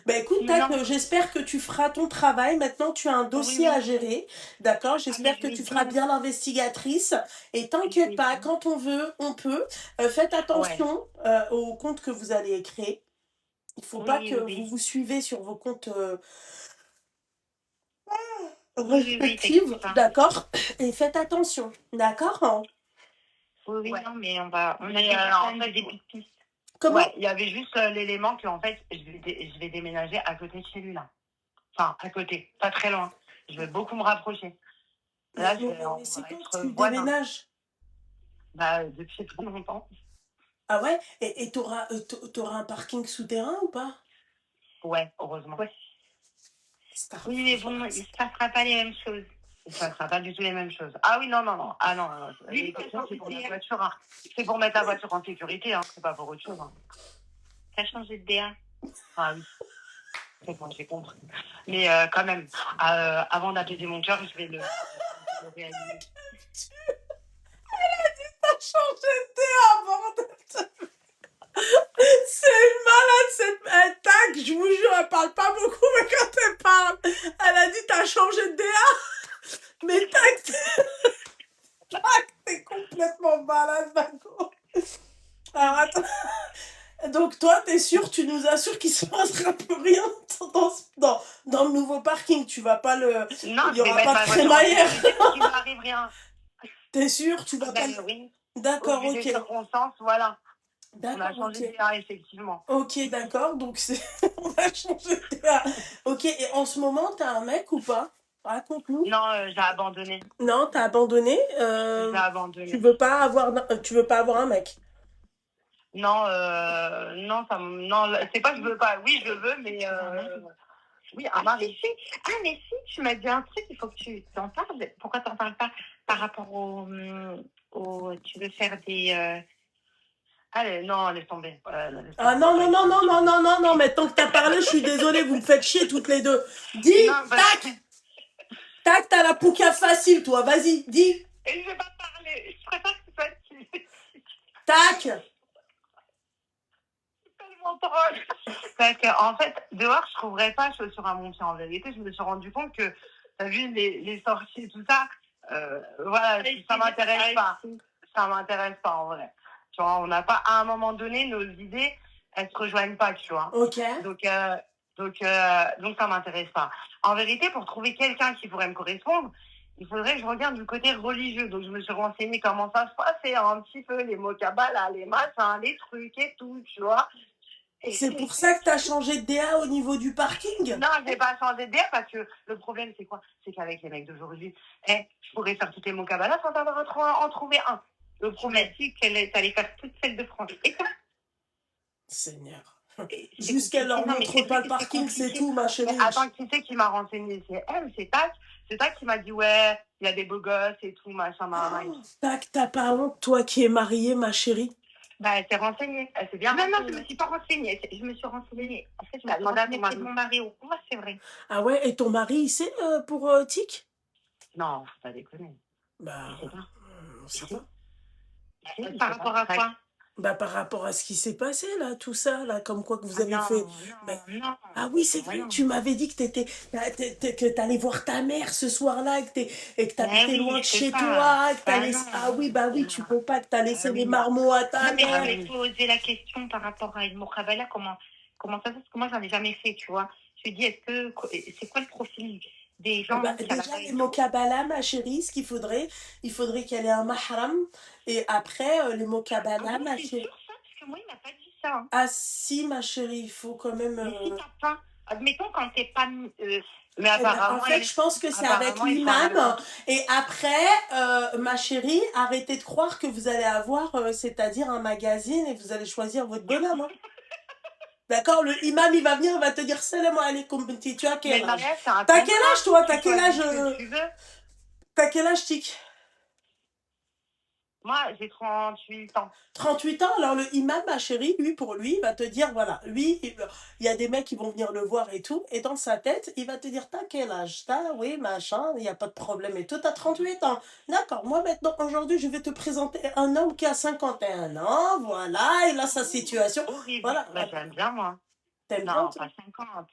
Ben écoute, Tac, j'espère que tu feras ton travail. Maintenant, tu as un dossier à gérer. D'accord? J'espère que tu feras bien l'investigatrice. Et t'inquiète pas, quand on veut, on peut. Faites attention aux comptes que vous allez créer. Il faut pas que vous suivez sur vos comptes respectifs. D'accord? Et faites attention. D'accord? Oui, non, mais on a des pistes. Comment? Ouais, il y avait juste l'élément que en fait, je vais déménager à côté de chez lui là. Enfin, à côté, pas très loin. Je vais beaucoup me rapprocher. Là, mais c'est quand tu déménages? Bah, depuis très longtemps. Ah ouais? Et t'auras un parking souterrain ou pas? Ouais, heureusement. Ouais. Oui, mais bon, il ne se passera pas les mêmes choses. Il ne se passera pas du tout les mêmes choses. Ah oui, non. Ah non, c'est pour la voiture. Hein. C'est pour mettre la voiture en sécurité, hein. C'est pas pour autre chose. Hein. T'as changé de DA? Ah oui. C'est bon, j'ai compris. Mais quand même, avant d'apaiser mon cœur, je vais le réaliser. Elle a dit t'as changé de DA, bordel. C'est une malade cette Tac, je vous jure, elle parle pas beaucoup, mais quand elle parle, elle a dit t'as changé de DA. Mais Tac, t'es complètement malade, Marco. Alors attends. Donc toi, t'es sûr, tu nous assures qu'il se passera plus rien dans le nouveau parking, tu vas pas le... Non, il y aura pas de crémaillère. Il m'arrive rien. T'es sûr, tu vas pas... Oui. D'accord, ok. Des circonstances, voilà. D'accord, on a changé de DA, effectivement. Ok, d'accord, donc on a changé de DA. Ok, et en ce moment, t'as un mec ou pas? Raconte-nous. Non, j'ai abandonné. Non, t'as abandonné J'ai abandonné. Tu veux pas avoir un mec? Non, c'est pas que je veux pas. Oui, je veux, mais... Oui, un mari. Mais si, tu m'as dit un truc, il faut que tu t'en parles. Pourquoi t'en parles pas par rapport tu veux faire des... Allez, non, laisse tomber. Ah non, mais tant que t'as parlé, je suis désolée, vous me faites chier toutes les deux. Dis, tac. Tac, t'as la pouca facile, toi, vas-y, dis. Et je vais pas parler, je préfère que ça tue. Tac. C'est tellement drôle. Parce qu'en fait, dehors, je trouverais pas chaussures à mon pied. En vérité, je me suis rendu compte que, t'as vu, les sorties et tout ça, voilà, ça m'intéresse pas. Ça m'intéresse pas, en vrai. Tu vois, on n'a pas, à un moment donné, nos idées, elles se rejoignent pas, tu vois. Ok. Donc ça m'intéresse pas. En vérité, pour trouver quelqu'un qui pourrait me correspondre, il faudrait que je regarde du côté religieux. Donc je me suis renseignée comment ça se passait un petit peu, les mots Kabbalah, les machins, les trucs et tout, tu vois. Et c'est pour ça que t'as changé de DA au niveau du parking? Non, j'ai pas changé de DA parce que le problème, c'est quoi? C'est qu'avec les mecs d'aujourd'hui, je pourrais faire tous les mots Kabbalah sans avoir en trouver un. Le problème, c'est qu'elle allait faire toutes celles de France. Et toi? Seigneur. Jusqu'à leur montre pas le parking, c'est tout, ma chérie. Attends, qui c'est qui m'a renseigné? C'est elle, c'est Tac. C'est Tac qui m'a dit, ouais, il y a des beaux gosses et tout, machin, Tac, t'as pas honte, toi qui es mariée, ma chérie? Bah, elle s'est renseignée. Elle s'est bien renseignée. Non, je me suis pas renseignée. Je me suis renseignée. En fait, je me suis renseignée auprès de mon mari. Ouais, c'est vrai. Ah ouais, et ton mari, il sait pour Tic? Non, faut pas déconner. Bah, je sais pas. On sait pas. Par rapport à quoi? Bah, par rapport à ce qui s'est passé, là, tout ça, là, comme quoi que vous Ah avez fait. non, Mais- non. Ah oui, c'est vrai, Voyons. tu m'avais dit que que t'allais voir ta mère ce soir-là, et que t'habitais oui, loin de c'est chez ça. toi, que t'as Bah laissé. non. Ah oui, bah oui, tu peux pas, que t'as laissé les oui. marmots à ta Non, mais mère. je vais poser la question par rapport à une Mokhabala, comment ça se fait? Parce que moi, j'en ai jamais fait, tu vois. Je me dis, c'est quoi le profil des Ah gens bah, qui déjà, les Mokabala, ma chérie, il faudrait qu'elle ait un mahram. Et après, les Mokabala, ma c'est chérie. sûr ça? Parce que moi, il m'a pas dit ça. Hein. Ah si, ma chérie, il faut quand même. Mais si t'as pas, admettons quand t'es pas. Mais Eh ben, apparemment, en fait, je pense que c'est avec apparemment, il parle l'imam. Et après, ma chérie, arrêtez de croire que vous allez avoir, c'est-à-dire un magazine et vous allez choisir votre bonhomme. Hein. D'accord? Le imam, il va venir, il va te dire salam alaikum, binti. Tu as Mais quel le âge? mariage, c'est un T'as contrat. quel âge, toi? Tu T'as quel âge? choisis ce que tu veux. T'as quel âge, Tic? Moi, j'ai 38 ans. 38 ans, alors le imam, ma chérie, lui, pour lui, il va te dire, voilà, lui, il y a des mecs qui vont venir le voir et tout, et dans sa tête, il va te dire, t'as quel âge? T'as, oui, machin, il n'y a pas de problème et tout, t'as 38 ans. D'accord, moi maintenant, aujourd'hui, je vais te présenter un homme qui a 51 ans, voilà, il a sa situation. Horrible. Voilà. Bah, j'aime bien, moi. T'aimes bien, Non, toi? pas 50.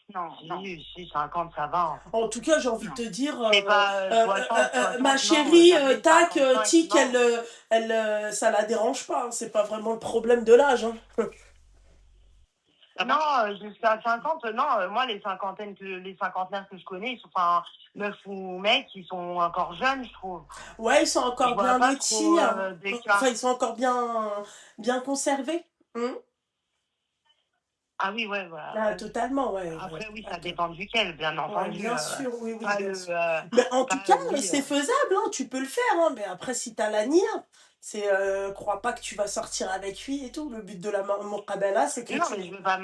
Non. Si, 50, ça va. En tout cas, j'ai envie de te dire, C'est pas 60, ma 60, chérie, non, tac, 55, tic, non. ça la dérange pas, hein, c'est pas vraiment le problème de l'âge. Hein. Non, jusqu'à 50, non, moi, les cinquantenaires que je connais, ils sont, enfin, meufs ou mecs, ils sont encore jeunes, je trouve. Ouais, ils sont encore Je vois bien pas lotis, trop, hein. d'écart. Enfin, ils sont encore bien conservés. Hein. Ah oui, ouais, voilà. Ah, totalement, ouais. Après, oui, ça Attends. dépend duquel, bien Ouais, entendu. bien sûr, oui, Pas bien le, sûr. Mais en tout cas, oui, c'est faisable, hein, tu peux le faire, hein, mais après, si t'as la nia, c'est, crois pas que tu vas sortir avec lui et tout. Le but de la Muqabala, c'est que non, mais je veux pas,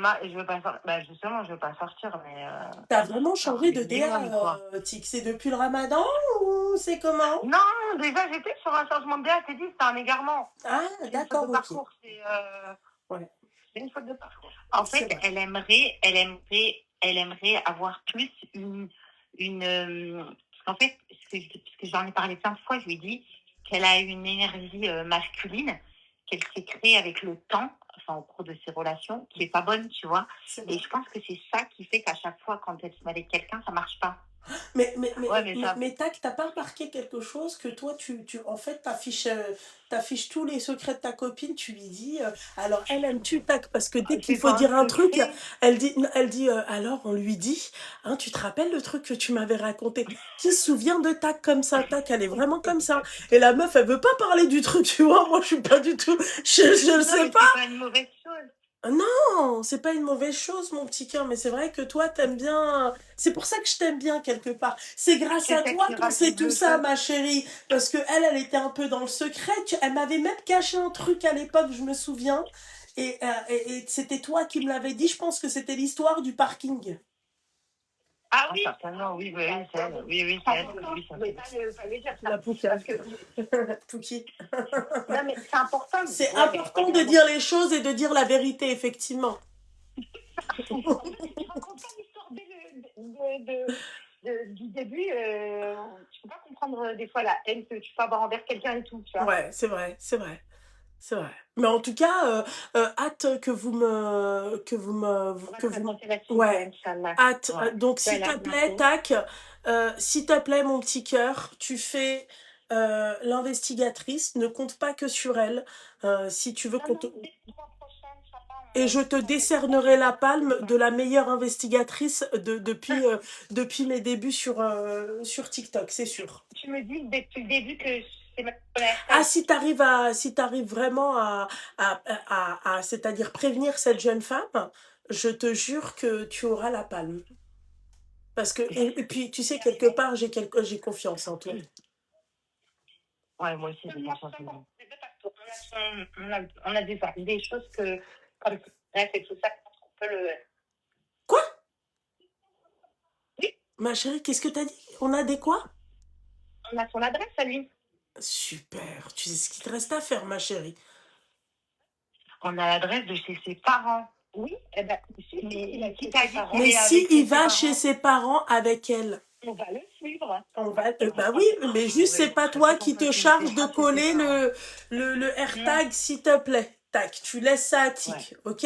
bah, justement, je veux pas sortir, mais. T'as vraiment changé de minimum, DA, quoi. Tic. C'est depuis le ramadan ou c'est comment? Non, déjà, j'étais sur un changement de DA, c'est dit, c'était un égarement. Ah, C'est une d'accord, faute de ok. parcours, Ouais. c'est une faute de parcours. En C'est fait, vrai. elle aimerait avoir plus parce qu'en fait, parce que j'en ai parlé plein de fois, je lui ai dit qu'elle a une énergie masculine qu'elle s'est créée avec le temps, enfin au cours de ses relations, qui est pas bonne, tu vois. C'est Et vrai. je pense que c'est ça qui fait qu'à chaque fois, quand elle se met avec quelqu'un, ça marche pas. Mais tac, t'as pas remarqué quelque chose que toi, en fait, t'affiches tous les secrets de ta copine, tu lui dis, alors elle aime-tu, tac, parce que dès qu'il faut dire un truc, elle dit, alors on lui dit, hein, tu te rappelles le truc que tu m'avais raconté? Qui se souvient de tac comme ça, tac, elle est vraiment comme ça. Et la meuf, elle veut pas parler du truc, tu vois, moi je suis pas du tout, je le sais pas. C'est pas une mauvaise chose. Non, c'est pas une mauvaise chose, mon petit cœur, mais c'est vrai que toi, t'aimes bien. C'est pour ça que je t'aime bien, quelque part. C'est grâce à toi qu'on sait tout ça, ma chérie. Parce que elle était un peu dans le secret. Elle m'avait même caché un truc à l'époque, je me souviens. Et c'était toi qui me l'avais dit. Je pense que c'était l'histoire du parking. Ah oui, certainement, oui, c'est elle. Oui, c'est elle. Oui, La Pouki. Pouki. Non, mais c'est important. C'est important de dire les choses et de dire la vérité, effectivement. Tu racontes pas l'histoire du début. Tu peux pas comprendre des fois la haine que tu peux avoir envers quelqu'un et tout. Tu vois. Ouais, c'est vrai. C'est vrai. Mais en tout cas, hâte que vous me... Ouais, hâte. Ouais. Donc, s'il te plaît, tac, s'il te plaît, mon petit cœur, tu fais l'investigatrice. Ne compte pas que sur elle. Si tu veux qu'on te... Et je te décernerai la palme de la meilleure investigatrice depuis mes débuts sur TikTok, c'est sûr. Tu me dis depuis le début que c'est ma Ah, si t'arrives vraiment à c'est-à-dire prévenir cette jeune femme, je te jure que tu auras la palme. Parce que, et puis, tu sais, quelque part, j'ai confiance en toi. Ouais, moi aussi, j'ai confiance en toi. On a des choses que, comme bref et tout ça, on peut le... Quoi? Oui. Ma chérie, qu'est-ce que t'as dit? On a des quoi? On a son adresse à lui. Super. Tu sais ce qu'il te reste à faire, ma chérie. On a l'adresse de chez ses parents. Oui, eh ben, mais si il va chez ses parents avec elle, on va le suivre. Bah oui, mais juste c'est pas toi qui te charge de coller le AirTag, s'il te plaît. tac, tu laisses ça à tic, ok?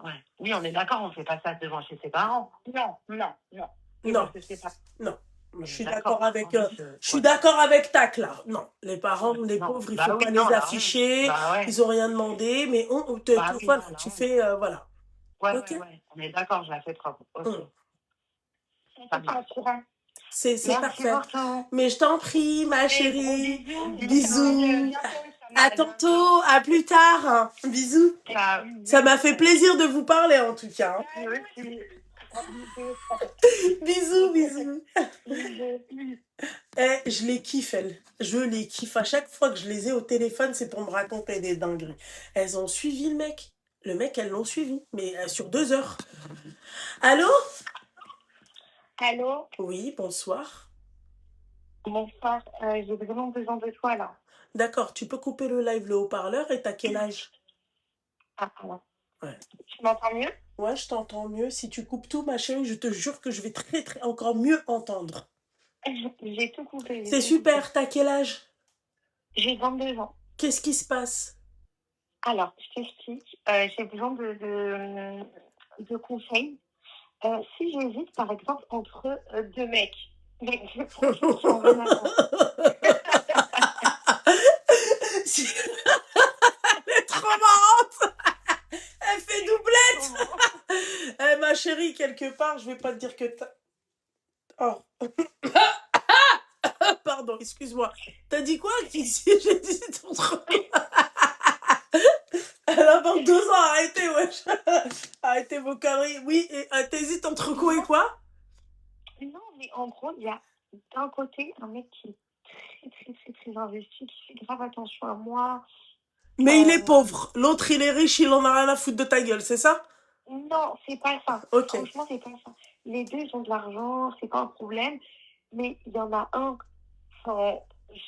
Ouais. Oui, on est d'accord, on ne fait pas ça devant chez ses parents. Non, non, non. Non, Je sais pas. non. Je suis D'accord. d'accord avec, Oui, je suis d'accord avec Tac là. Non, les parents, les non. pauvres, il Bah faut oui, pas non, les là, afficher. Bah ouais. Ils ont rien demandé, mais Bah oui, voilà, non, là, tu fais, voilà. Ouais, Ok. ouais. On est d'accord, je la fais propre. Ok. Ça marche. C'est Merci parfait. pour tout. Mais je t'en prie, ma Gros chérie. bisous. Bisous. Bientôt, À tantôt, à plus tard. Bisous. Ciao. Ça m'a fait plaisir de vous parler en tout cas. Moi aussi. Bisous, bisous. Bisous. Eh, je les kiffe, elles. Je les kiffe. À chaque fois que je les ai au téléphone, c'est pour me raconter des dingueries. Elles ont suivi le mec. Le mec, elles l'ont suivi. Mais sur 2 heures. Allô? Allô? Oui, bonsoir. Bonsoir. J'ai vraiment besoin de toi, là. D'accord, tu peux couper le live, le haut-parleur, et t'as quel âge? Ah, pardon. Ouais. Tu m'entends mieux? Ouais, je t'entends mieux. Si tu coupes tout, ma chérie, je te jure que je vais très, très, encore mieux entendre. J'ai tout coupé. C'est super, t'as quel âge? J'ai 22 ans. Qu'est-ce qui se passe? Alors, je t'explique. J'ai besoin de conseils. Si j'hésite, par exemple, entre 2 mecs. Mais franchement, qui ont rien à voir. Elle est trop marrante. Elle fait doublette. Eh, ma chérie, quelque part, je vais pas te dire que t'as... Oh. Pardon, excuse-moi. T'as dit quoi? J'hésite entre quoi? Elle a 22 ans, arrêtez, wesh. Arrêtez vos conneries. Oui, et t'hésites entre quoi et quoi? Non, mais en gros, il y a d'un côté un mec qui est très, très, très, très investi, qui fait grave attention à moi. Mais il est pauvre. L'autre, il est riche, il en a rien à foutre de ta gueule, c'est ça? Non, c'est pas ça. Ok. Franchement, c'est pas ça. Les deux, ils ont de l'argent, c'est pas un problème. Mais il y en a un, enfin,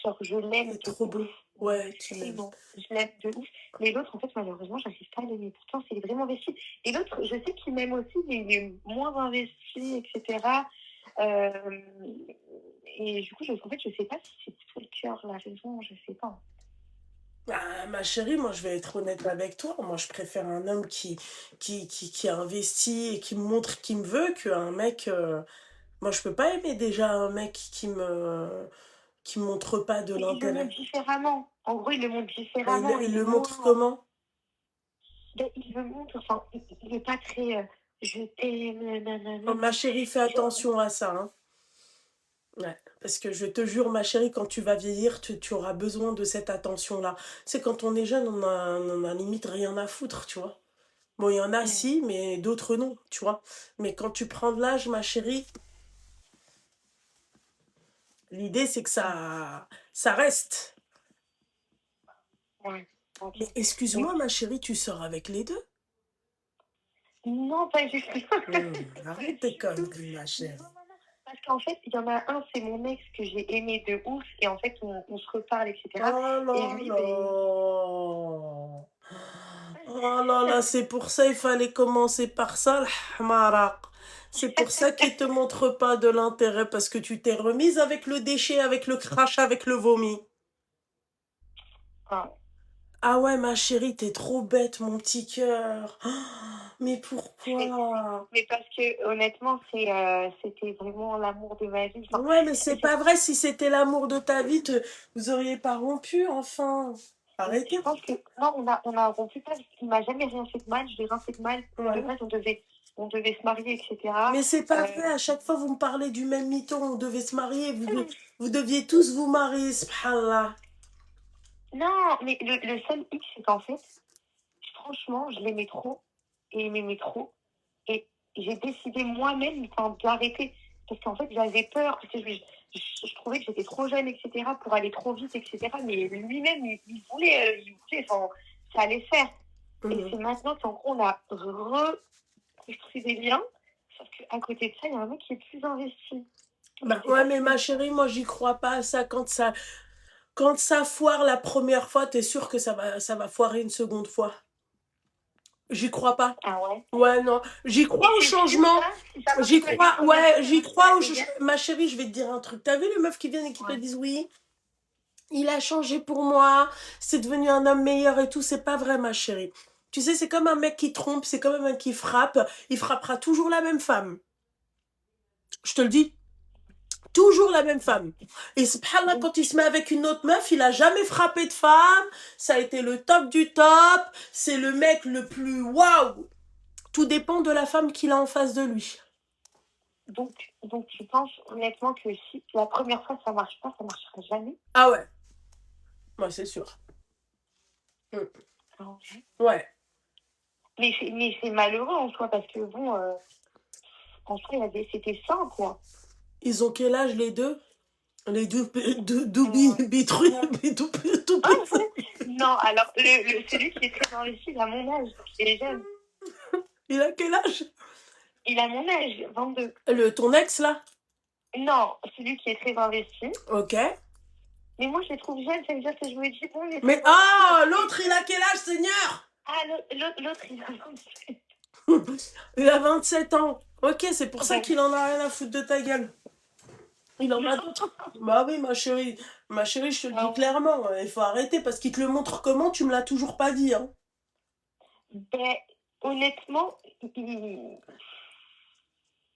genre, je l'aime. C'est trop beau. Ouais, tu C'est l'aimes. bon, je l'aime de ouf. Mais l'autre, en fait, malheureusement, j'arrive pas à l'aimer. Pourtant, c'est vraiment investi. Et l'autre, je sais qu'il m'aime aussi, mais il est moins investi, etc. Et du coup, en fait, je sais pas si c'est plutôt le cœur, la raison, je sais pas. Bah, ma chérie, moi je vais être honnête avec toi. Moi je préfère un homme qui a investi et qui me montre qu'il me veut qu'un mec. Moi je peux pas aimer déjà un mec qui me montre pas de Mais il le l'intérêt. montre différemment. En gros, il le montre Mais différemment. il le montre comment? Il le montre, enfin, il est pas très je t'aime, nanana. Oh, ma chérie, fais attention à ça, hein. Ouais, parce que je te jure, ma chérie, quand tu vas vieillir, tu auras besoin de cette attention-là. C'est quand on est jeune, on a limite rien à foutre, tu vois. Bon, il y en a si, mais d'autres non, tu vois. Mais quand tu prends de l'âge, ma chérie, l'idée c'est que ça reste. Ouais. Ok. Mais excuse-moi, ma chérie, tu sors avec les deux? Non, pas du tout. Arrête tes conneries, ma chérie. Non. Parce qu'en fait, il y en a un, c'est mon ex que j'ai aimé de ouf, et en fait, on se reparle, etc. Oh là Et lui, là. Oh là là, c'est pour ça il fallait commencer par ça, le hmaraq. C'est pour ça qu'il te montre pas de l'intérêt, parce que tu t'es remise avec le déchet, avec le crash, avec le vomi. Ah. Ah ouais, ma chérie, t'es trop bête, mon petit cœur. Oh, mais pourquoi? Mais parce que, honnêtement, c'était vraiment l'amour de ma vie. Enfin, Ouais, mais c'est pas vrai, si c'était l'amour de ta vie, vous auriez pas rompu, enfin. Arrêtez. je pense que, non, on a rompu pas, il m'a jamais rien fait de mal, je l'ai rien fait de mal. Ouais. De base, on devait se marier, etc. Mais c'est pas vrai, à chaque fois vous me parlez du même mytho, on devait se marier, vous deviez tous vous marier, subhanallah. Non, mais le seul hic, c'est qu'en fait, franchement, je l'aimais trop, et il m'aimait trop, et j'ai décidé moi-même d'arrêter, parce qu'en fait, j'avais peur, parce que je trouvais que j'étais trop jeune, etc., pour aller trop vite, etc., mais lui-même, il voulait, enfin, ça allait faire. Et c'est maintenant qu'en gros, on a reconstruit des liens, sauf qu'à côté de ça, il y a un mec qui est plus investi. Bah ouais, mais ma chérie, moi j'y crois pas à ça. Quand ça foire la première fois, t'es sûre que ça va foirer une seconde fois. J'y crois pas. Ah ouais? Ouais, non. J'y crois au changement. J'y crois, ouais, j'y crois au changement. Ma chérie, je vais te dire un truc. T'as vu les meufs qui viennent et qui te disent oui? il a changé pour moi, c'est devenu un homme meilleur et tout. C'est pas vrai, ma chérie. Tu sais, c'est comme un mec qui trompe, c'est comme un mec qui frappe. Il frappera toujours la même femme. Je te le dis. Toujours la même femme. Et subhanallah, quand il se met avec une autre meuf, il a jamais frappé de femme. Ça a été le top du top. C'est le mec le plus waouh. Tout dépend de la femme qu'il a en face de lui. Donc tu penses honnêtement que si la première fois ça marche pas, ça marchera jamais? Ah ouais. Moi, c'est sûr. Ouais. Mais c'est malheureux en soi, parce que bon, en soi, c'était sain, quoi. Ils ont quel âge, les deux? Les deux Non, alors, celui qui est très investi, il a mon âge, il est jeune. Il a quel âge? Il a mon âge, 22. Ton ex, là? Non, celui qui est très investi. Ok. Mais moi, je le trouve jeune, ça veut dire que je me dis, bon... Mais l'autre, il a quel âge, Seigneur? Ah, l'autre, il a 27. Il a 27 ans. Ok, c'est pour ça qu'il en a rien à foutre de ta gueule. Il en a d'autres. Bah oui, ma chérie. Ma chérie, je te le dis clairement. Il faut arrêter parce qu'il te le montre comment, tu me l'as toujours pas dit. Hein. Ben, honnêtement,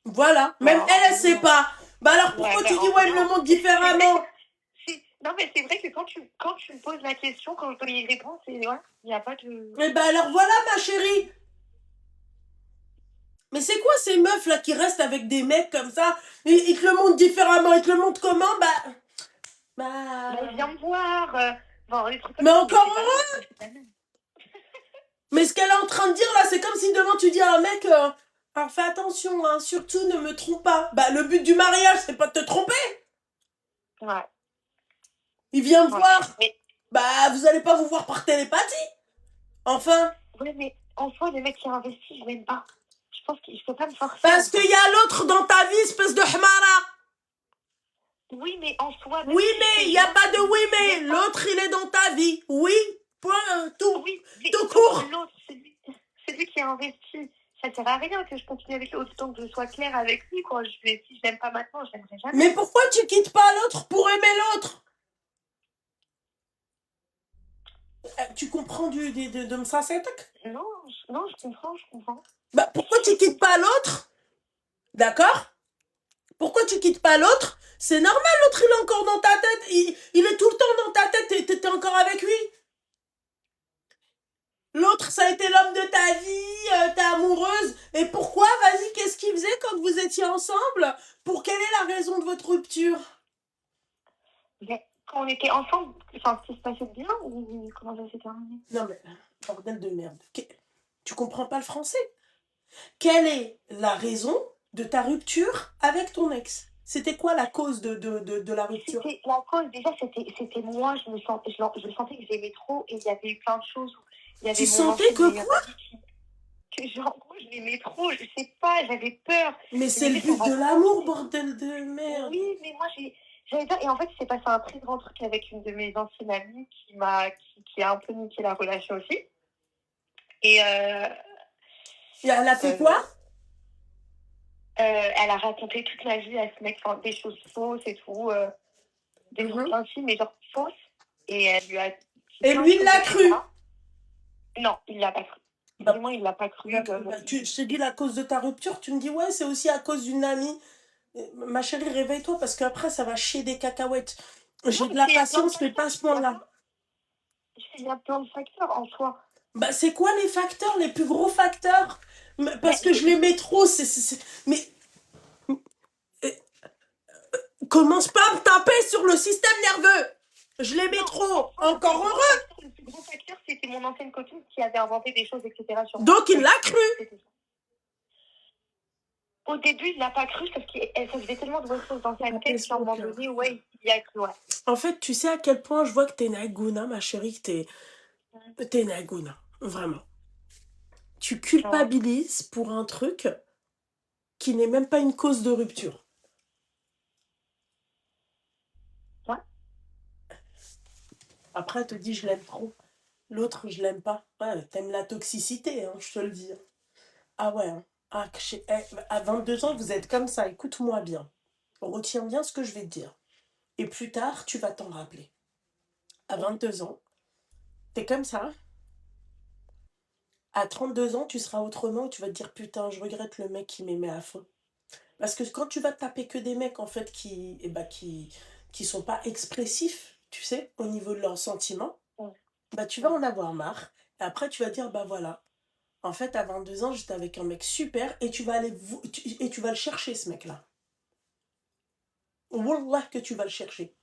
Voilà. Même elle sait pas. Bah alors pourquoi tu dis, il me le montre différemment? Non, mais c'est vrai que quand tu me poses la question, quand je dois y répondre, il n'y a pas de... Eh ben alors voilà, ma chérie. Mais c'est quoi ces meufs là qui restent avec des mecs comme ça? Ils te le montrent différemment, ils te le montrent comment? Ils viennent me voir. Les trucs mais encore heureux. Mais ce qu'elle est en train de dire là, c'est comme si demain tu dis à un mec, alors fais attention, hein, surtout ne me trompe pas. Bah le but du mariage, c'est pas de te tromper. Ouais. Il vient me voir. Mais... Bah vous allez pas vous voir par télépathie. Enfin. Oui, mais en soi, les mecs qui investissent, je m'aime pas. Je pense que je peux pas me forcer. Parce qu'il y a l'autre dans ta vie, espèce de hamara. Oui, mais en soi... Oui, mais il n'y a pas de oui, mais. L'autre, il est dans ta vie. Oui, point, tout. Oui, tout court. L'autre, celui qui a investi. Ça sert à rien que je continue avec lui, autant que je sois claire avec lui. Quoi. Si je l'aime pas maintenant, je l'aimerai jamais. Mais pourquoi tu quittes pas l'autre pour aimer l'autre? Tu comprends de me sacetek? Non, je comprends. Bah, pourquoi tu quittes pas l'autre? D'accord? Pourquoi tu quittes pas l'autre? C'est normal, l'autre, il est encore dans ta tête. Il est tout le temps dans ta tête et t'es encore avec lui. L'autre, ça a été l'homme de ta vie, t'es amoureuse. Et pourquoi? Vas-y, qu'est-ce qu'il faisait quand vous étiez ensemble? Pour quelle est la raison de votre rupture? Mais quand on était ensemble, ça se passait bien ou comment ça s'est terminé? Non mais, bordel de merde. Tu comprends pas le français? Quelle est la raison de ta rupture avec ton ex? C'était quoi la cause de la rupture? La cause, déjà, c'était moi. Je sentais que j'aimais trop et il y avait eu plein de choses. Tu sentais que quoi? Genre, je l'aimais trop, je sais pas, j'avais peur. Mais c'est le but de l'amour, bordel de merde. Oui, mais moi, j'avais peur. Et en fait, il s'est passé un très grand truc avec une de mes anciennes amies qui a un peu niqué la relation aussi. Et elle a fait quoi? Elle a raconté toute la vie à ce mec, des choses fausses et tout. Des choses ainsi, mais genre fausses. Et elle lui a... Et lui, il l'a cru? Non, il l'a pas cru. Du moins, il l'a pas cru. Je te dis la cause de ta rupture, tu me dis ouais, c'est aussi à cause d'une amie. Ma chérie, réveille-toi parce qu'après, ça va chier des cacahuètes. J'ai de la patience, mais pas à ce point-là. Il y a plein de facteurs en soi. Bah, c'est quoi les facteurs, les plus gros facteurs? Parce que je l'aimais trop, Mais... Commence pas à me taper sur le système nerveux. Je l'aimais trop. Encore heureux. Le plus gros facteur, c'était mon ancienne copine qui avait inventé des choses, etc. Donc, il l'a cru. Au début, il l'a pas cru parce qu'elle faisait tellement de choses dans sa tête qu'à un moment donné, ouais, il a cru, ouais. En fait, tu sais à quel point je vois que t'es Nagouna, ma chérie, que t'es Nagouna. Vraiment. Tu culpabilises pour un truc qui n'est même pas une cause de rupture. Ouais. Après, elle te dit, je l'aime trop. L'autre, je l'aime pas. Ouais, t'aimes la toxicité, hein, je te le dis. Ah ouais, hein. À 22 ans, vous êtes comme ça. Écoute-moi bien. Retiens bien ce que je vais te dire. Et plus tard, tu vas t'en rappeler. À 22 ans, t'es comme ça. À 32 ans, tu seras autrement et tu vas te dire putain, je regrette le mec qui m'aimait à fond. Parce que quand tu vas taper que des mecs en fait qui sont pas expressifs, tu sais, au niveau de leurs sentiments, bah tu vas en avoir marre. Et après tu vas dire bah voilà. En fait, à 22 ans, j'étais avec un mec super et tu vas et tu vas le chercher ce mec-là. Wallah que tu vas le chercher.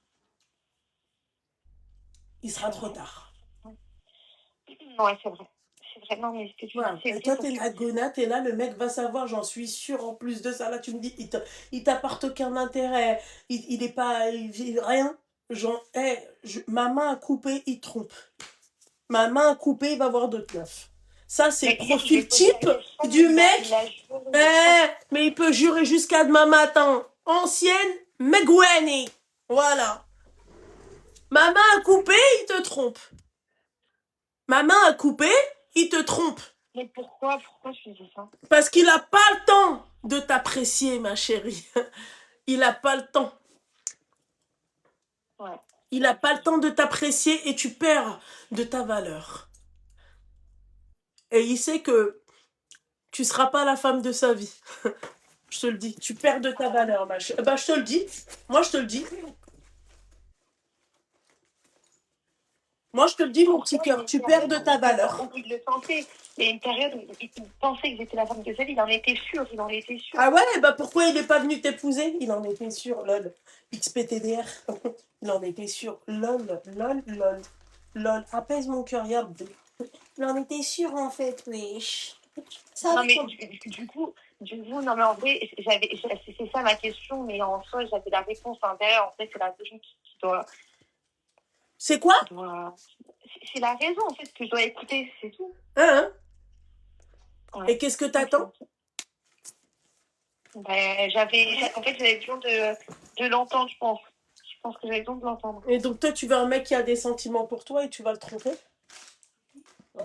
Il sera trop tard. Ouais, c'est vrai. C'est vrai, non, mais ce que tu dis, Voilà. c'est Et vrai toi, parce t'es que... la gona, t'es là, le mec va savoir, j'en suis sûre. En plus de ça, là, tu me dis, il t'apporte aucun intérêt. Il est pas. Rien. Genre, ma main à couper, il trompe. Ma main à couper, il va voir d'autres meufs. Ça, c'est le Mais hier, je lui ai profil posé la type question, du il mec. a juré. Mais il peut jurer jusqu'à demain matin. Ancienne Megwani. Voilà. Ma main à couper, il te trompe. Ma main à couper, il te trompe. Mais pourquoi tu dis ça? Parce qu'il n'a pas le temps de t'apprécier, ma chérie. Il n'a pas le temps. Ouais. Il n'a pas le temps de t'apprécier et tu perds de ta valeur. Et il sait que tu ne seras pas la femme de sa vie. Je te le dis. Tu perds de ta valeur, ma chérie. Bah, je te le dis. Moi, je te le dis. Moi, je te le dis, mon petit cœur. Tu perds de ta valeur. Il le sentait. Il y a une période où il pensait que j'étais la femme de sa vie. Il en était sûr. Ah ouais, bah pourquoi il n'est pas venu t'épouser? Il en était sûr, lol. XPTDR. Il en était sûr. Lol, lol, lol. Lol. Apaise mon cœur, regarde. Il en était sûr, en fait, wesh. Non, mais du coup, non, mais en vrai, c'est ça ma question, mais en soi, j'avais la réponse à l'intérieur. En fait, c'est la raison qui doit. C'est quoi? C'est la raison, en fait, que je dois écouter, c'est tout. Hein? Ouais. Et qu'est-ce que t'attends? Ben, j'avais besoin de l'entendre, je pense. Je pense que j'avais besoin de l'entendre. Et donc, toi, tu veux un mec qui a des sentiments pour toi et tu vas le tromper?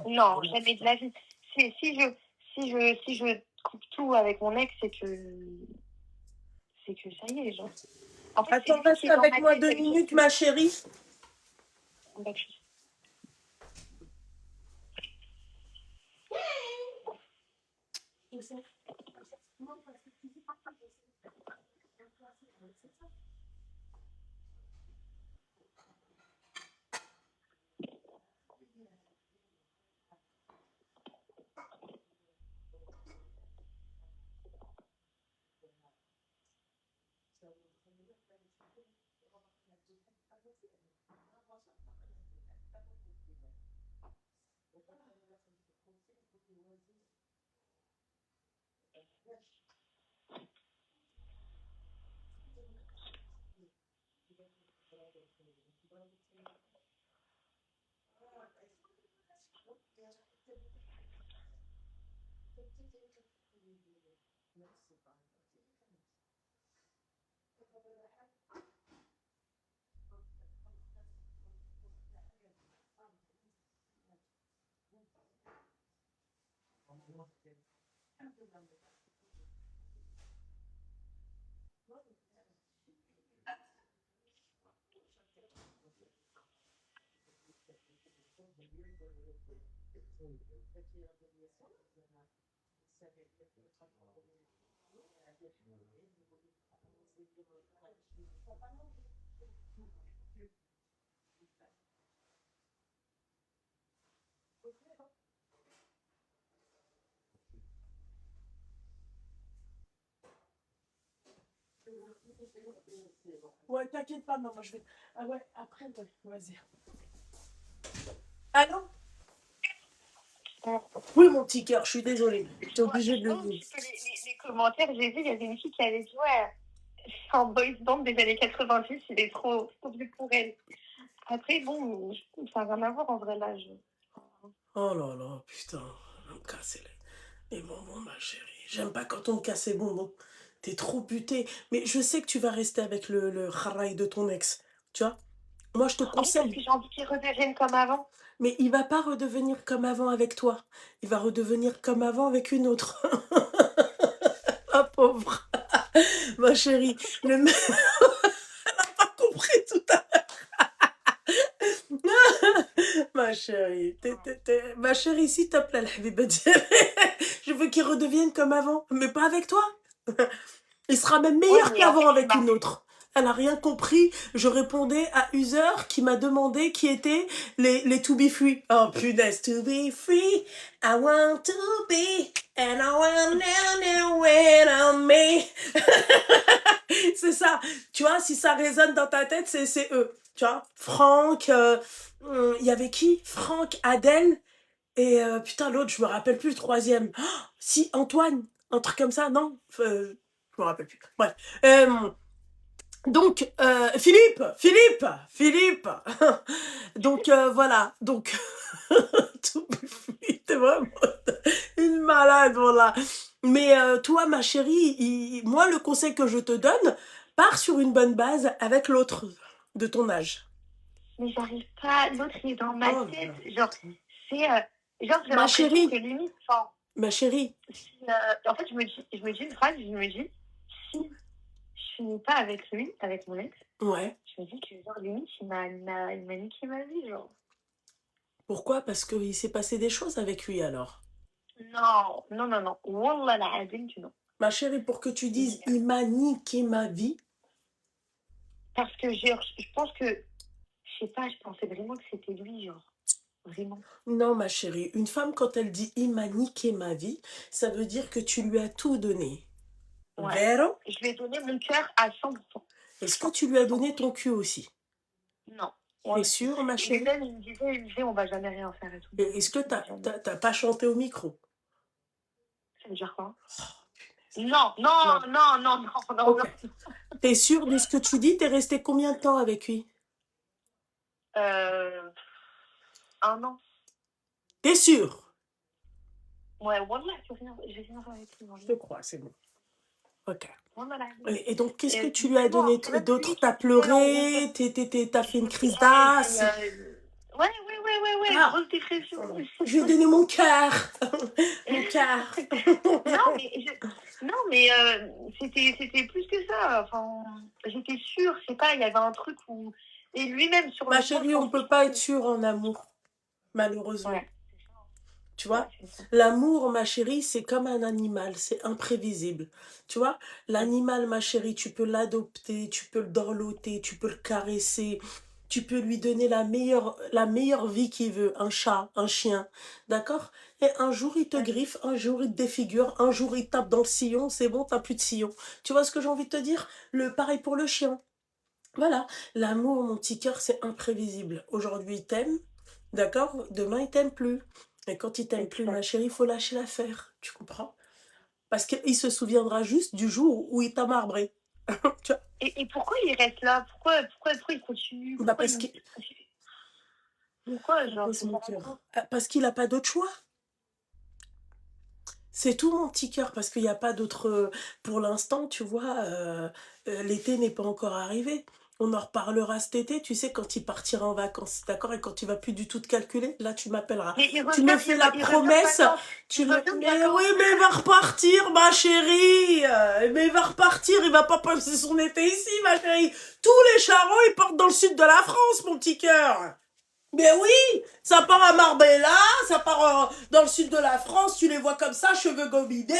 Non, jamais de la vie. Si je coupe tout avec mon ex, c'est que ça y est, genre. En fait, Attends, reste avec moi 2 minutes, ma chérie. Ouais, t'inquiète pas, maman, je vais... Ah ouais, après, vas-y. Allô? Oui, mon petit cœur, je suis désolée. J'étais obligée de le dire. Les commentaires, j'ai vu, il y avait une fille qui avait dit ouais, c'est un boys band des années 90, il est trop vieux pour elle. Après, bon, ça n'a rien à voir en vrai l'âge. Oh là là, putain, on me casser les bonbons, ma chérie. J'aime pas quand on me casse les bonbons. T'es trop buté. Mais je sais que tu vas rester avec le haraï de ton ex. Tu vois? Moi, je te conseille. Parce que j'ai envie qu'il redevienne comme avant. Mais il va pas redevenir comme avant avec toi. Il va redevenir comme avant avec une autre. La pauvre. Ma chérie. Le mec... Elle n'a pas compris tout à l'heure. ma chérie. Ma chérie, s'il te plaît, la habiba diali. Je veux qu'il redevienne comme avant, mais pas avec toi. Il sera même Ouais, meilleur mais en qu'avant fait, avec une autre. Elle a rien compris. Je répondais à User qui m'a demandé qui étaient les To Be Free. Oh punaise, To Be Free, I want to be, and I want to wait on me. C'est ça. Tu vois, si ça résonne dans ta tête, c'est eux. Tu vois, Franck, il y avait qui? Franck, Adèle, et putain, l'autre, je me rappelle plus le troisième. Oh, si, Antoine, un truc comme ça, non? Je me rappelle plus. Bref. Donc, Philippe. Donc, voilà. Donc, t'es vraiment une malade, voilà. Mais toi, ma chérie, moi, le conseil que je te donne, pars sur une bonne base avec l'autre de ton âge. Mais j'arrive pas. L'autre, il est dans ma Oh, tête. non. Genre, c'est. Genre, j'ai Ma l'impression chérie. que limite. Enfin, Ma chérie. si, en fait, je me dis une phrase, je me dis, si je finis pas avec lui, avec mon ex, Ouais. je me dis que, genre, limite, il m'a niqué ma vie, genre. Pourquoi? Parce qu'il s'est passé des choses avec lui, alors. Non. Wallah la azim, tu non. Ma chérie, pour que tu dises, il m'a niqué ma vie. Parce que je pense que, je sais pas, je pensais vraiment que c'était lui, genre. Vraiment. Non, ma chérie, une femme, quand elle dit il m'a niqué ma vie, ça veut dire que tu lui as tout donné. Ouais. Vero? Je lui ai donné mon cœur à 100%. Est-ce que tu lui as donné ton cul aussi? Non. T'es sûre, ma Et chérie? même, il me disait, on va jamais rien faire et tout. Et est-ce que t'as pas chanté au micro? Ça veut dire quoi? Oh, Non. Ok. T'es sûre de ce que tu dis? T'es resté combien de temps avec lui? 1 an. T'es sûre? Ouais, wallah, je vais venir avec lui. Je te crois, c'est bon. Ok. Wallah, Et donc, qu'est-ce que tu lui c'est as bon, donné c'est même d'autre? lui T'as qui disait, pleuré? T'as fait une crise d'as? Ouais, Ah. grosse dépression. Je lui ai donné mon cœur. Mon cœur. Non, mais c'était plus que ça. Enfin, j'étais sûre, je sais pas, il y avait un truc où... Et lui-même, sur Ma le chérie, fond, on peut pas être sûr en amour, malheureusement. Ouais. Tu vois, Ouais, c'est ça. l'amour, ma chérie, c'est comme un animal, c'est imprévisible. Tu vois, l'animal, ma chérie, tu peux l'adopter, tu peux le dorloter, tu peux le caresser, tu peux lui donner la meilleure vie qu'il veut, un chat, un chien, d'accord? Et un jour, il te griffe, un jour, il te défigure, un jour, il tape dans le sillon, c'est bon, t'as plus de sillon. Tu vois ce que j'ai envie de te dire? Pareil pour le chien. Voilà, l'amour, mon petit cœur, c'est imprévisible. Aujourd'hui, il t'aime, d'accord? Demain, il t'aime plus. Et quand il t'aime plus, ma chérie, il faut lâcher l'affaire. Tu comprends? Parce qu'il se souviendra juste du jour où il t'a marbré. Tu vois? Et pourquoi il reste là? Pourquoi il continue? Bah parce qu'il... Pourquoi, genre, Mon cœur. Parce qu'il n'a pas d'autre choix. C'est tout, mon petit cœur, parce qu'il n'y a pas d'autre... Pour l'instant, tu vois, l'été n'est pas encore arrivé. On en reparlera cet été, tu sais, quand il partira en vacances, d'accord? Et quand tu vas plus du tout te calculer, là, tu m'appelleras. Tu me fais la promesse. Mais oui, mais il va repartir, ma chérie. Mais il va repartir, il va pas passer son été ici, ma chérie. Tous les charros, ils partent dans le sud de la France, mon petit cœur. Mais oui, ça part à Marbella, ça part dans le sud de la France, tu les vois comme ça, cheveux gominés,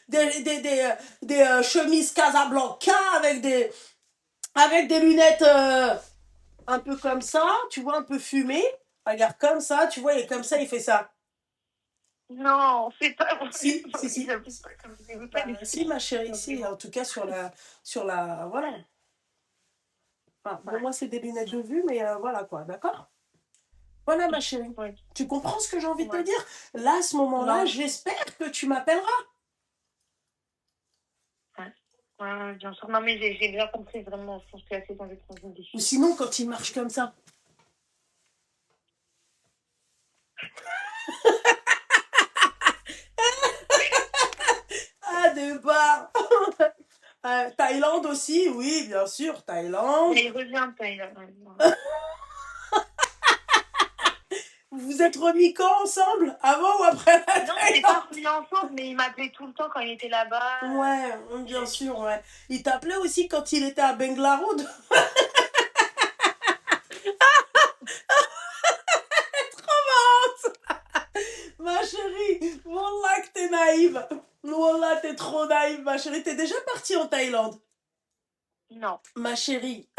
des chemises Casablanca avec des lunettes un peu comme ça, tu vois, un peu fumées. Regarde comme ça, tu vois, et comme ça, il fait ça. Non, c'est pas vrai. Si. Bah, Si, ma chérie, si, en tout cas sur la voilà. Enfin, pour moi, c'est des lunettes de vue, mais voilà quoi, d'accord? Voilà, ma chérie. Ouais. Tu comprends ce que j'ai envie de te dire? Là, à ce moment-là, j'espère que tu m'appelleras. Ouais, bien sûr. Non, mais j'ai bien compris, vraiment. Je pense que c'est assez dans les transitions des Ou sinon, quand il marche comme ça. Ah, débat. Thaïlande aussi, oui, bien sûr, Thaïlande. Mais il revient de Thaïlande. Vous vous êtes remis quand ensemble? Avant ou après la Non, on n'est pas remis ensemble, mais il m'appelait tout le temps quand il était là-bas. Ouais, bien sûr, ouais. Il t'appelait aussi quand il était à Benglaroud. Trop naïve. Wallah, t'es trop naïve, ma chérie. T'es déjà partie en Thaïlande? Non. Ma chérie,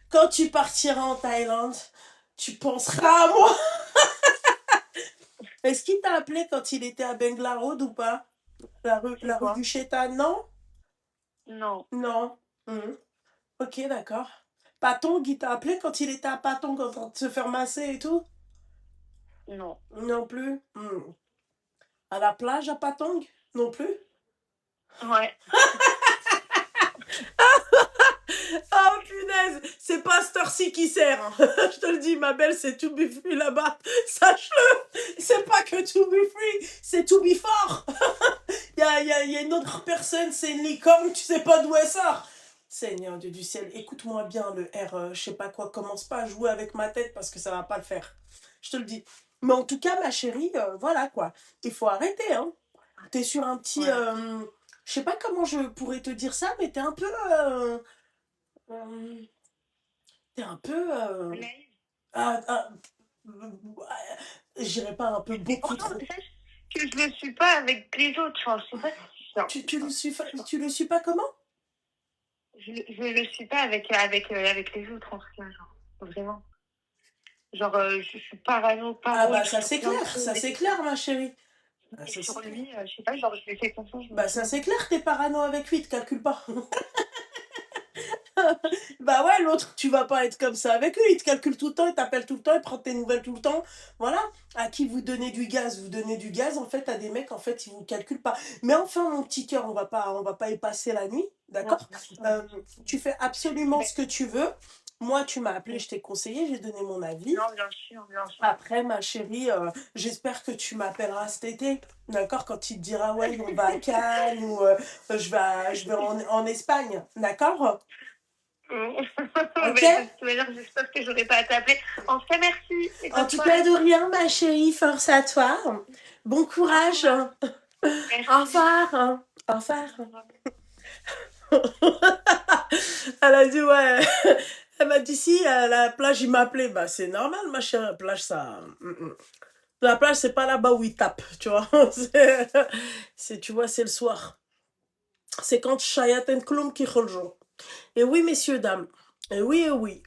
quand tu partiras en Thaïlande, tu penseras à moi. Est-ce qu'il t'a appelé quand il était à Bengla Road ou pas? La rue du Chétan, non? Non. Non. Ok, d'accord. Patong, il t'a appelé quand il était à Patong en train de se faire masser et tout? Non. Non plus. À la plage à Patong? Non plus? Ouais. Oh punaise, c'est pas cette heure-ci qui sert. Hein. Je te le dis, ma belle, c'est to be free là-bas. Sache-le. C'est pas que to be free, c'est to be fort. Il y a une autre personne, c'est une licorne, tu sais pas d'où elle sort. Seigneur Dieu du ciel, écoute-moi bien, le R, je sais pas quoi, commence pas à jouer avec ma tête parce que ça va pas le faire. Je te le dis. Mais en tout cas, ma chérie, voilà quoi. Il faut arrêter, hein. T'es sur un petit... Ouais. je sais pas comment je pourrais te dire ça, mais t'es un peu... t'es un peu... Naïve. J'irais pas un peu beaucoup trop. Sache que je le suis pas avec les autres. Enfin, je sais pas si Tu le suis pas comment? Je le suis pas avec les autres en tout cas, genre. Vraiment. Genre, je suis parano, Ah bah ça c'est clair, ma chérie. Ah, sur lui, je sais pas, genre je lui fais confiance. Bah ça c'est clair, t'es parano avec lui, te calcule pas. Bah ouais, l'autre, tu vas pas être comme ça avec lui, il te calcule tout le temps, il t'appelle tout le temps, il prend tes nouvelles tout le temps. Voilà, à qui vous donnez du gaz, en fait, à des mecs, en fait, ils vous calculent pas. Mais enfin, mon petit cœur, on va pas y passer la nuit, d'accord? Tu fais absolument ce que tu veux. Moi, tu m'as appelé, je t'ai conseillé, j'ai donné mon avis. Non, bien sûr, bien sûr. Après, ma chérie, j'espère que tu m'appelleras cet été, d'accord? Quand il te dira, ouais, on va à Cannes ou je vais en Espagne, d'accord? Ok. J'espère que j'aurai pas à t'appeler. En tout cas, merci. En tout cas, de rien, ma chérie, force à toi. Bon courage. Au revoir. Au revoir. Elle a dit, ouais. Elle m'a dit, si, à la plage, il m'a appelé. Bah, c'est normal, ma chérie. La plage, ça... La plage, c'est pas là-bas où il tape, tu vois. Tu vois, c'est le soir. C'est quand Shayaten Klum qui jour. Et oui, messieurs, dames. Et oui, et oui.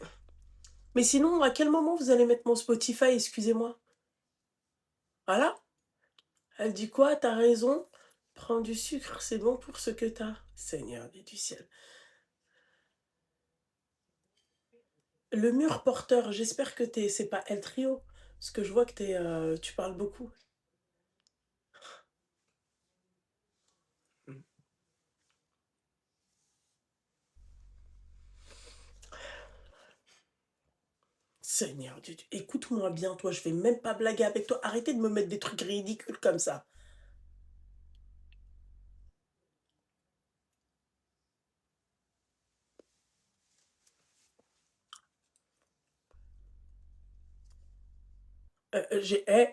Mais sinon, à quel moment vous allez mettre mon Spotify, excusez-moi? Voilà. Elle dit quoi? T'as raison. Prends du sucre, c'est bon pour ce que t'as. Seigneur du ciel. Le mur porteur, j'espère que c'est pas El Trio. Parce que je vois que tu parles beaucoup. Seigneur Dieu, écoute-moi bien, toi, je vais même pas blaguer avec toi. Arrêtez de me mettre des trucs ridicules comme ça.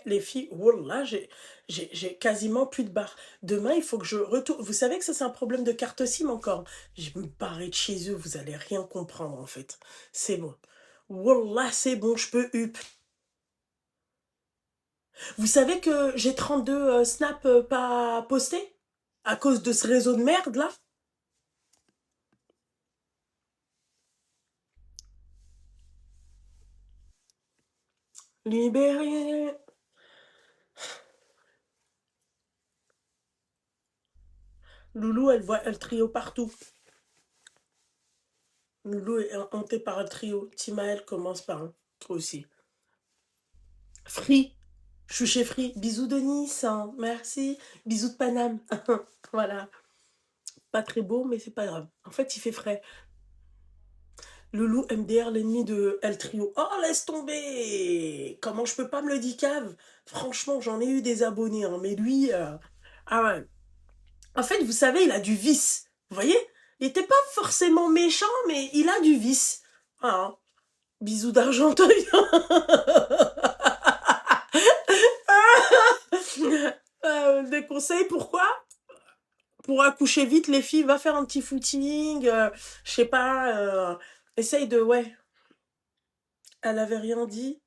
Les filles, wallah, j'ai quasiment plus de barre. Demain, il faut que je retourne. Vous savez que ça, c'est un problème de carte SIM encore. Je vais me barrer de chez eux, vous allez rien comprendre, en fait. C'est bon. Wallah, c'est bon, je peux up. Vous savez que j'ai 32 snaps pas postés à cause de ce réseau de merde, là? Libéré. Loulou, elle voit le trio partout. Loulou est hantée par le trio. Timaël commence par un. Toi aussi. Free. Je suis chez Free. Bisous de Nice. Hein. Merci. Bisous de Paname. Voilà. Pas très beau, mais c'est pas grave. En fait, il fait frais. Loulou MDR, l'ennemi de El Trio. Oh, laisse tomber! Comment je peux pas me le dire, cave? Franchement, j'en ai eu des abonnés, hein, mais lui... Ah ouais. En fait, vous savez, il a du vice. Vous voyez? Il était pas forcément méchant, mais il a du vice. Ah, bisous d'Argenteuil. Des conseils, pourquoi? Pour accoucher vite, les filles, va faire un petit footing, je sais pas, essaye de, ouais. Elle avait rien dit.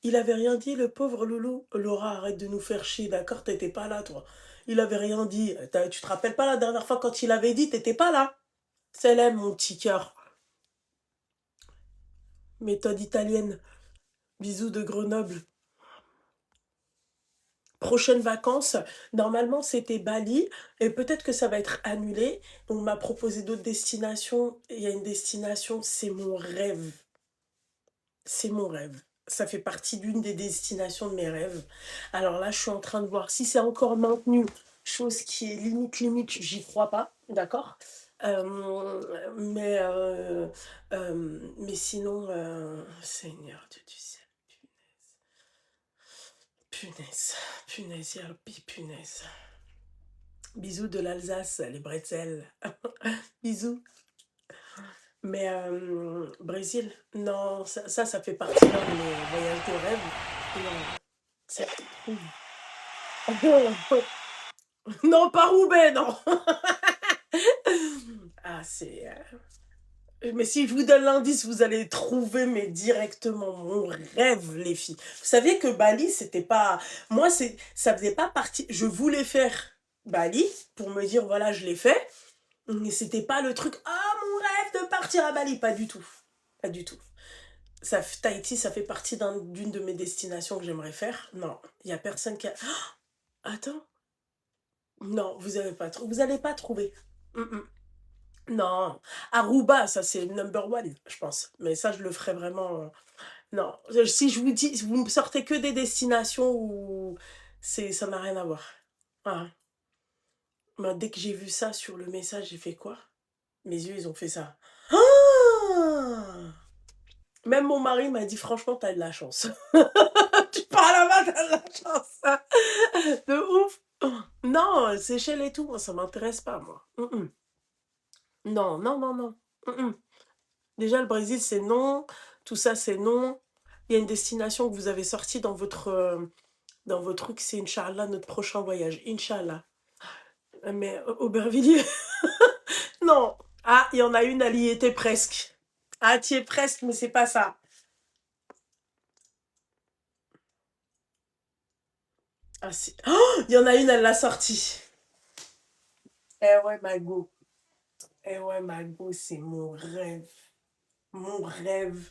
Il avait rien dit, le pauvre Loulou. Laura, arrête de nous faire chier, d'accord? T'étais pas là, toi. il avait rien dit. Tu te rappelles pas la dernière fois quand il avait dit, t'étais pas là. C'est mon petit cœur. Méthode italienne. Bisous de Grenoble. Prochaines vacances, normalement c'était Bali, et peut-être que ça va être annulé. On m'a proposé d'autres destinations. Il y a une destination, c'est mon rêve. C'est mon rêve. Ça fait partie d'une des destinations de mes rêves. Alors là, je suis en train de voir si c'est encore maintenu. Chose qui est limite, j'y crois pas, d'accord. Mais sinon, Seigneur Dieu du ciel, punaise, Yarbi, punaise. Bisous de l'Alsace, les bretzels. Bisous. Mais Brésil, non, ça fait partie d'un de mes voyages de rêve. Non, c'est non, pas Roubaix, non. Ah, c'est... Mais si je vous donne l'indice, vous allez trouver mais directement mon rêve, les filles. Vous savez que Bali, c'était pas... Moi, ça faisait pas partie... Je voulais faire Bali pour me dire, voilà, je l'ai fait. Mais c'était pas le truc, mon rêve de partir à Bali. Pas du tout. Pas du tout. Tahiti, ça fait partie d'une de mes destinations que j'aimerais faire. Non, il y a personne qui a... Attends. Non, vous allez pas trouver. Non, Aruba, ça c'est number one, je pense. Mais ça, je le ferai vraiment. Non, si je vous dis, vous me sortez que des destinations où ça n'a rien à voir. Ah. Mais dès que j'ai vu ça sur le message, j'ai fait quoi? Mes yeux, ils ont fait ça. Ah! Même mon mari m'a dit, franchement, t'as de la chance. Tu pars là-bas, t'as de la chance. De ouf. Non, Seychelles et tout, moi, ça m'intéresse pas, moi. Non, non, non, non. Déjà, le Brésil, c'est non. Tout ça, c'est non. Il y a une destination que vous avez sortie dans votre truc, c'est Inch'Allah, notre prochain voyage. Inch'Allah. Mais Aubervilliers, non. Ah, il y en a une, elle y était presque. Ah, tu y es presque, mais c'est pas ça. Ah, si. Oh, il y en a une, elle l'a sortie. Eh ouais, Mago. Eh ouais, Mago, c'est mon rêve. Mon rêve.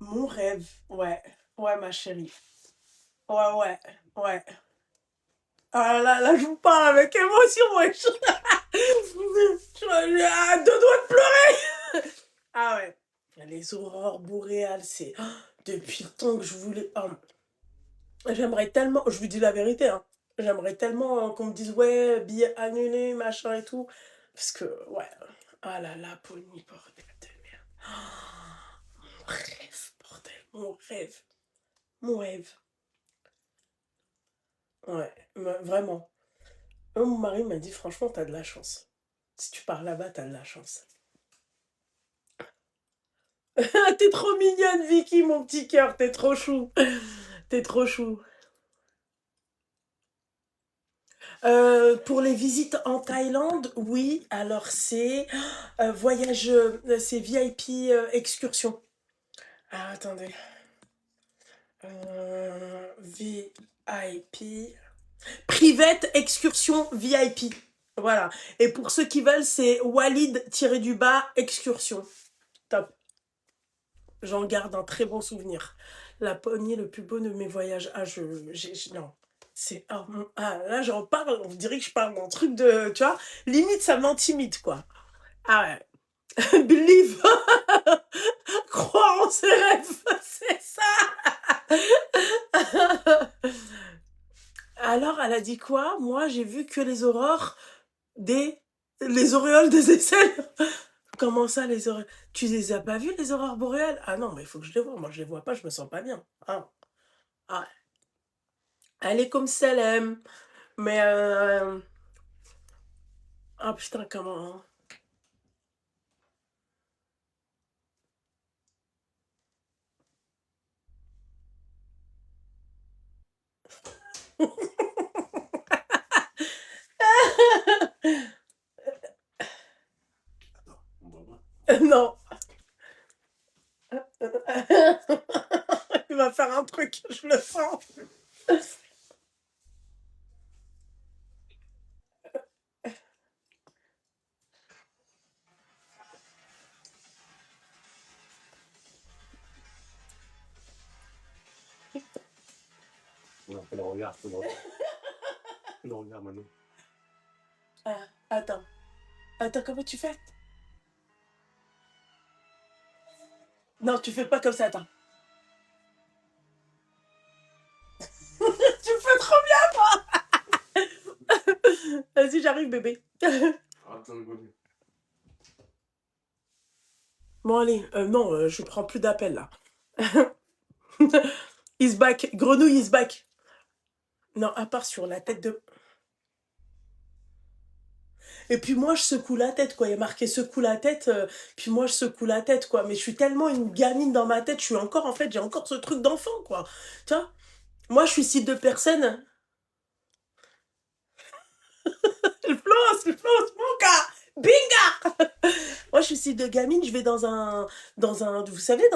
Mon rêve. Ouais. Ouais, ma chérie. Ouais, ouais. Ouais. Ah là, je vous parle avec émotion, ouais. J'ai deux doigts de pleurer. Ah ouais. Les aurores boréales, c'est... depuis le temps que je voulais... j'aimerais tellement... Je vous dis la vérité, hein. J'aimerais tellement qu'on me dise, ouais, billet annulé, machin et tout. Parce que, ouais. Ah là là, Pony, bordel de merde. Mon rêve, bordel. Mon rêve. Mon rêve. Ouais, vraiment. Mon mari m'a dit, franchement, t'as de la chance. Si tu pars là-bas, t'as de la chance. T'es trop mignonne, Vicky, mon petit cœur. T'es trop chou. T'es trop chou. Pour les visites en Thaïlande, oui. Alors, c'est voyage, c'est VIP excursion. Ah, attendez. VIP. Private excursion VIP. Voilà. Et pour ceux qui veulent, c'est Walid-du-bas excursion. Top. J'en garde un très bon souvenir. La poignée, le plus beau de mes voyages. Ah, non. C'est... là, j'en parle. On dirait que je parle d'un truc de... Tu vois, limite, ça m'intimide, quoi. Ah ouais. Believe. Croire en ses rêves. C'est ça. Alors, elle a dit quoi? Moi, j'ai vu que les aurores les auréoles des aisselles. Comment ça, les aurores? Tu les as pas vues, les aurores boréales? Ah non, mais il faut que je les vois. Moi, je les vois pas, je me sens pas bien. Ah. Ah. Elle est comme Salem. Mais... Ah putain, comment... Non. Il va faire un truc, je le sens. Je le regarde, je le regarde maintenant. Ah, attends. Attends, comment tu fais? Non, tu fais pas comme ça, attends. Tu fais trop bien, toi. Vas-y, j'arrive, bébé. Attends, Bon, allez. Non, je prends plus d'appels, là. Is back. Grenouille is back. Non, à part sur la tête de... Et puis moi, je secoue la tête, quoi. Il y a marqué secoue la tête, puis moi, je secoue la tête, quoi. Mais je suis tellement une gamine dans ma tête, je suis encore, en fait, j'ai encore ce truc d'enfant, quoi. Tu vois? Moi, je suis cible de personnes... Le floss, mon gars! Binga! Moi, je suis cible de gamine, je vais vous savez,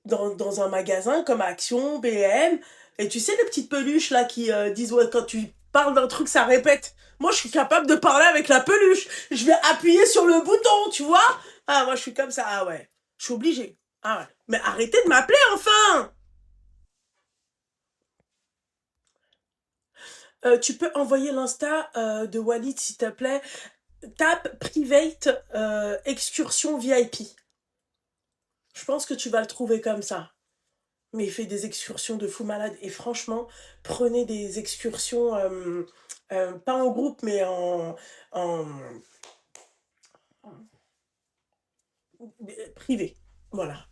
dans un magasin comme Action, BM, et tu sais, les petites peluches, là, qui disent, ouais, quand tu parles d'un truc, ça répète. Moi, je suis capable de parler avec la peluche. Je vais appuyer sur le bouton, tu vois? Ah, moi, je suis comme ça, ah ouais. Je suis obligée. Ah ouais. Mais arrêtez de m'appeler, enfin! Tu peux envoyer l'Insta de Walid, s'il te plaît. Tape private excursion VIP. Je pense que tu vas le trouver comme ça. Mais il fait des excursions de fou malade. Et franchement, prenez des excursions, pas en groupe, mais en privé. Voilà.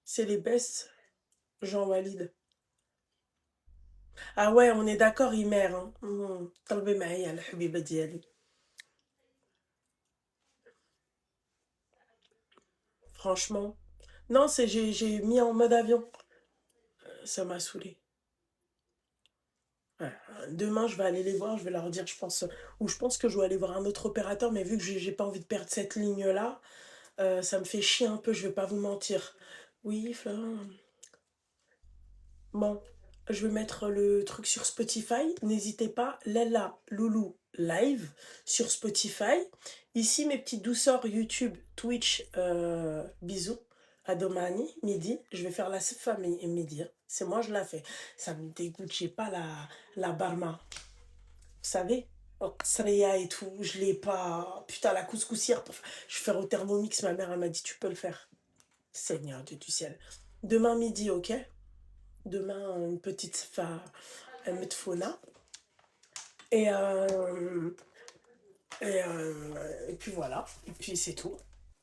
C'est les best, Jean Walid. Ah ouais, on est d'accord, Imer. Hein. طلبي معايا الحبيبة ديالي. Franchement. Non, j'ai mis en mode avion. Ça m'a saoulé. Ouais. Demain, je vais aller les voir, je vais leur dire, je pense, ou je pense que je vais aller voir un autre opérateur, mais vu que j'ai pas envie de perdre cette ligne-là, ça me fait chier un peu, je vais pas vous mentir. Oui, Florent. Bon, je vais mettre le truc sur Spotify. N'hésitez pas, Lella Loulou live sur Spotify. Ici, mes petites douceurs YouTube, Twitch, bisous. À domani, midi, je vais faire la famille midi. Hein. C'est moi, je la fais. Ça me dégoûte, j'ai pas la barma. Vous savez, Sreya et tout, je l'ai pas. Putain, la couscoussière, je vais faire au Thermomix, ma mère, elle m'a dit, tu peux le faire. Seigneur Dieu du ciel. Demain midi, ok? Demain, une petite metfona. Et, et puis voilà. Et puis c'est tout.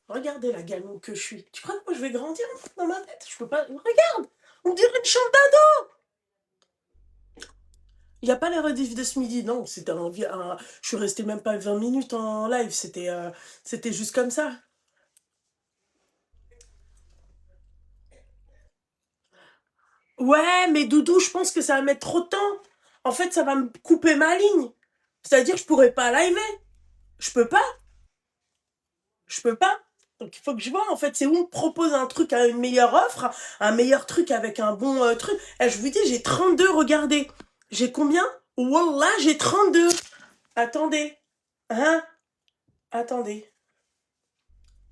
Regardez la gamine que je suis. Tu crois que moi je vais grandir dans ma tête? Je peux pas. Regarde! On dirait une chambre d'ado! Il n'y a pas les rediff de ce midi, non. C'était je suis restée même pas 20 minutes en live. C'était juste comme ça. Ouais, mais Doudou, je pense que ça va mettre trop de temps. En fait, ça va me couper ma ligne. C'est-à-dire que je pourrais pas liver. Je peux pas. Je peux pas. Donc il faut que je vois, en fait, c'est où on me propose un truc à une meilleure offre, un meilleur truc avec un bon truc. Et je vous dis, j'ai 32, regardez. J'ai combien? Wallah, j'ai 32. Attendez. Hein? Attendez.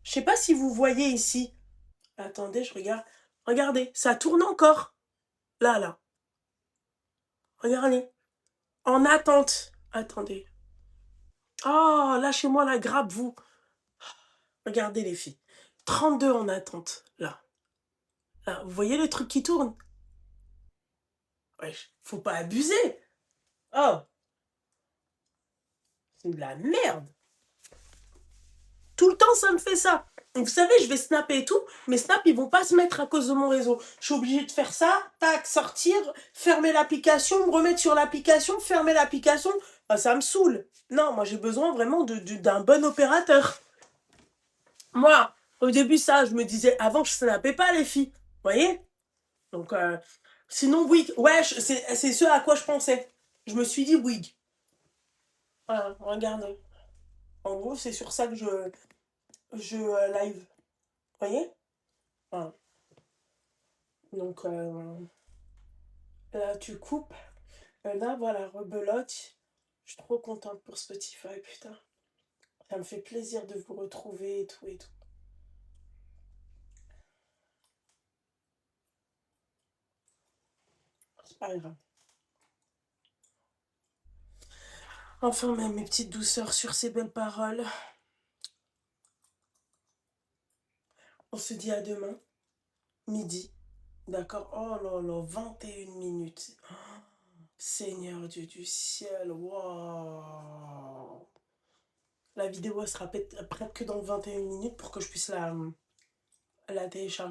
Je sais pas si vous voyez ici. Attendez, je regarde. Regardez, ça tourne encore. Là, là. Regardez. En attente. Attendez. Oh, lâchez-moi la grappe, vous. Regardez les filles. 32 en attente. Là. Là. Vous voyez les trucs qui tournent? Ouais, faut pas abuser. Oh. C'est de la merde. Tout le temps, ça me fait ça. Et vous savez, je vais snapper et tout. Mes snaps, ils vont pas se mettre à cause de mon réseau. Je suis obligée de faire ça. Tac, sortir, fermer l'application, me remettre sur l'application, fermer l'application. Ah, ça me saoule. Non, moi, j'ai besoin vraiment d'un bon opérateur. Moi, au début, ça, je me disais, avant, je snappais pas les filles. Vous voyez? Donc, sinon, Wig. Ouais, c'est ce à quoi je pensais. Je me suis dit Wig. Voilà, regardez. En gros, c'est sur ça que je live. Vous voyez? Voilà. Donc, là, tu coupes. Là, voilà, rebelote. Je suis trop contente pour Spotify, putain. Ça me fait plaisir de vous retrouver et tout et tout. C'est pas grave. Enfin, même mes petites douceurs sur ces belles paroles. On se dit à demain, midi. D'accord? Oh là là, 21 minutes. Oh, Seigneur Dieu du ciel, waouh! La vidéo elle sera prête que dans 21 minutes pour que je puisse la télécharger.